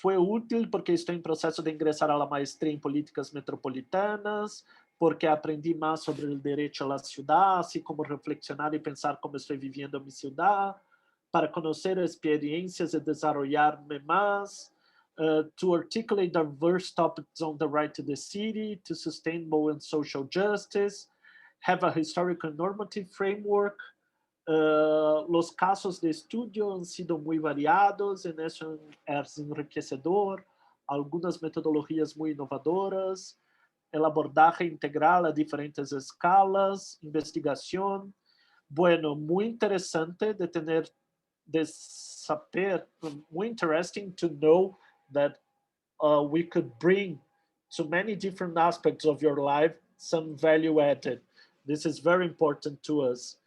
Fue útil porque estou em processo de ingressar a la maestría em políticas metropolitanas, porque aprendi más sobre el derecho a la ciudad, así como reflexionar y pensar cómo estoy viviendo mi ciudad. para conocer experiencias y desarrollarme más, to articulate diverse topics on the right to the city, to sustainable and social justice, have a historical normative framework. Los casos de estudio han sido muy variados, en eso es enriquecedor, algunas metodologías muy innovadoras, el abordaje integral a diferentes escalas, investigación. Bueno, muy interesante de saber, muy interesting to know that we could bring to many different aspects of your life some value added. This is very important to us.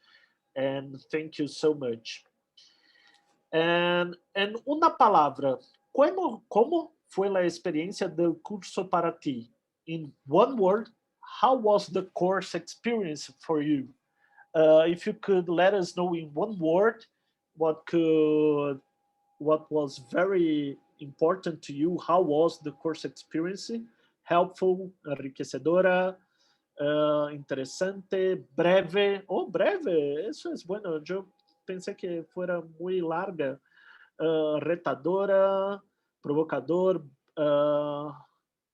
And thank you so much. And una palabra, ¿cómo fue la experiencia del curso para ti? In one word, how was the course experience for you? If you could let us know in one word what was very important to you, how was the course experience? Helpful, enriquecedora, interesante, breve. Oh, breve, eso es bueno. Yo pensé que fuera muy larga. Retadora, provocador,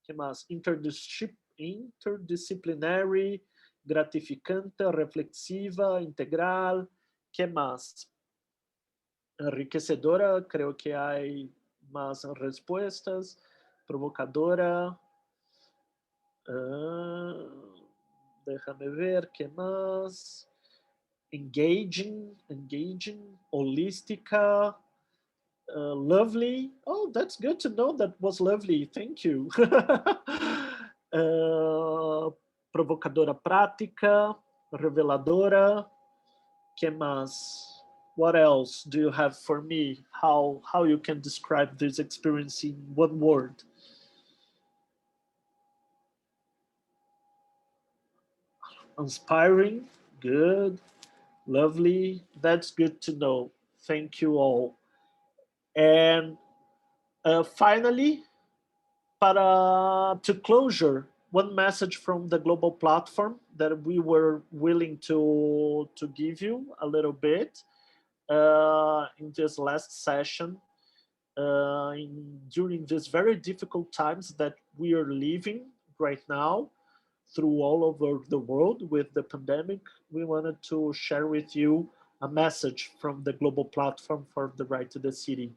¿qué más? Interdisciplinary, gratificante, reflexiva, integral. ¿Qué más? Enriquecedora, creo que hay más respuestas. Provocadora. Déjame ver, ¿qué más? Engaging, holística, lovely. Oh, that's good to know that was lovely. Thank you. Provocadora prática, reveladora. ¿Qué más? What else do you have for me? How you can describe this experience in one word? Inspiring, good, lovely. That's good to know. Thank you all. And finally, to closure, one message from the global platform that we were willing to give you a little bit in this last session, during these very difficult times that we are living right now through all over the world with the pandemic. We wanted to share with you a message from the global platform for the right to the city.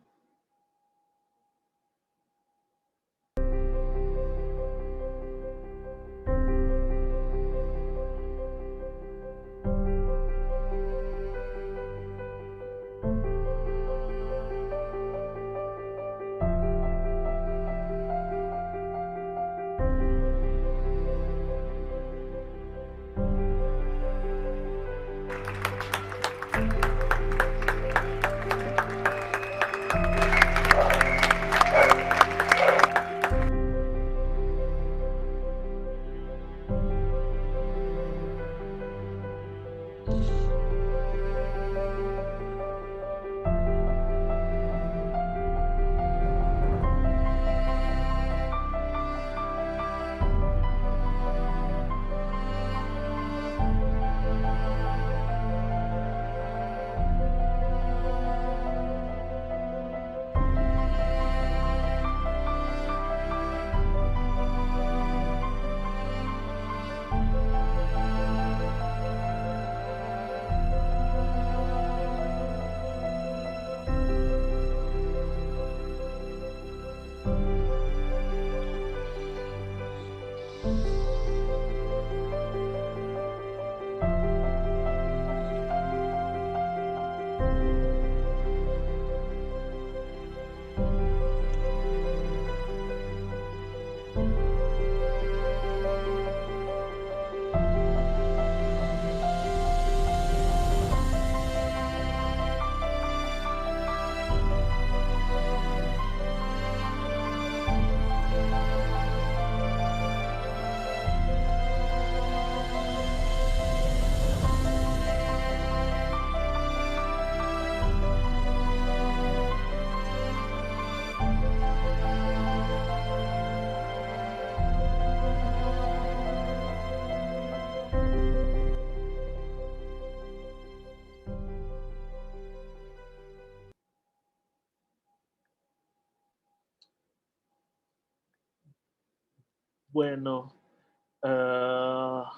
Bueno, la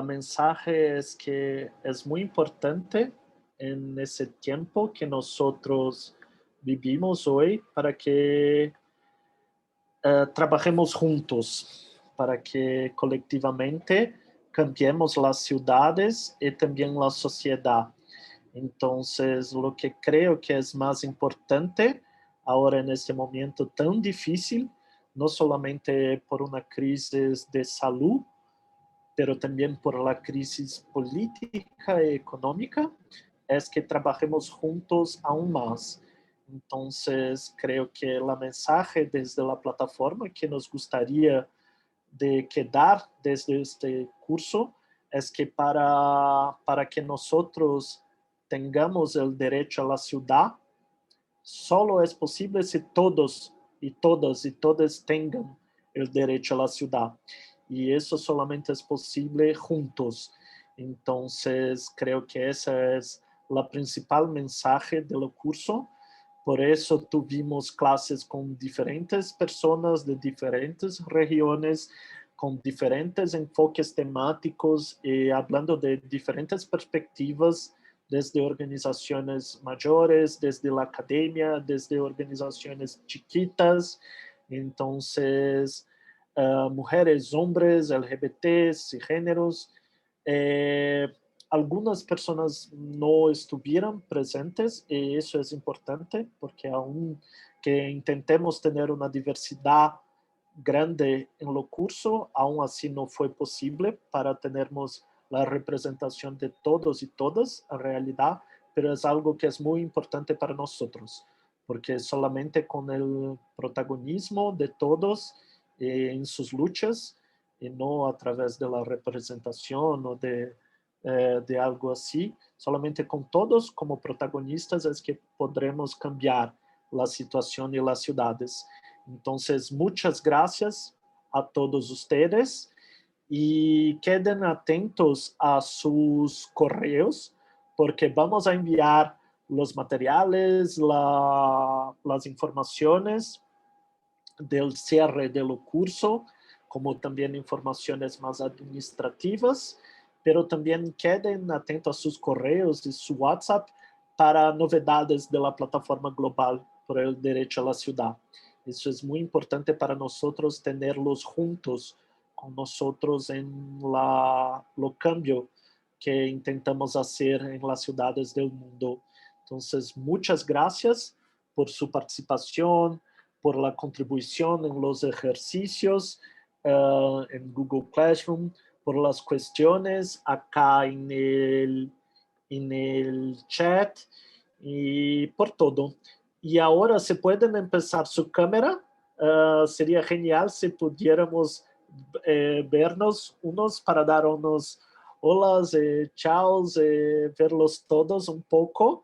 mensaje es que es muy importante en ese tiempo que nosotros vivimos hoy para que trabajemos juntos, para que colectivamente cambiemos las ciudades y también la sociedad. Entonces, lo que creo que es más importante ahora en este momento tan difícil, no solamente por una crisis de salud, pero también por la crisis política y económica, es que trabajemos juntos aún más. Entonces, creo que el mensaje desde la plataforma que nos gustaría de quedar desde este curso es que para que nosotros tengamos el derecho a la ciudad, solo es posible si todos y todas tengan el derecho a la ciudad. Y eso solamente es posible juntos. Entonces, creo que esa es la principal mensaje del curso. Por eso tuvimos clases con diferentes personas de diferentes regiones, con diferentes enfoques temáticos y hablando de diferentes perspectivas, desde organizaciones mayores, desde la academia, desde organizaciones chiquitas. Entonces, mujeres, hombres, LGBTs y géneros. Algunas personas no estuvieron presentes y eso es importante porque aún que intentemos tener una diversidad grande en lo curso, aún así no fue posible para tenermos la representación de todos y todas en realidad, pero es algo que es muy importante para nosotros, porque solamente con el protagonismo de todos en sus luchas y no a través de la representación o de algo así, solamente con todos como protagonistas es que podremos cambiar la situación en las ciudades. Entonces, muchas gracias a todos ustedes y queden atentos a sus correos porque vamos a enviar los materiales, las informaciones del cierre del curso, como también informaciones más administrativas, pero también queden atentos a sus correos y su WhatsApp para novedades de la plataforma global por el derecho a la ciudad. Eso es muy importante para nosotros tenerlos juntos con nosotros en lo cambio que intentamos hacer en las ciudades del mundo. Entonces, muchas gracias por su participación, por la contribución en los ejercicios en Google Classroom, por las cuestiones acá en el chat y por todo. Y ahora se pueden empezar su cámara. Sería genial si pudiéramos vernos unos para dar unos holas, chaos, verlos todos un poco.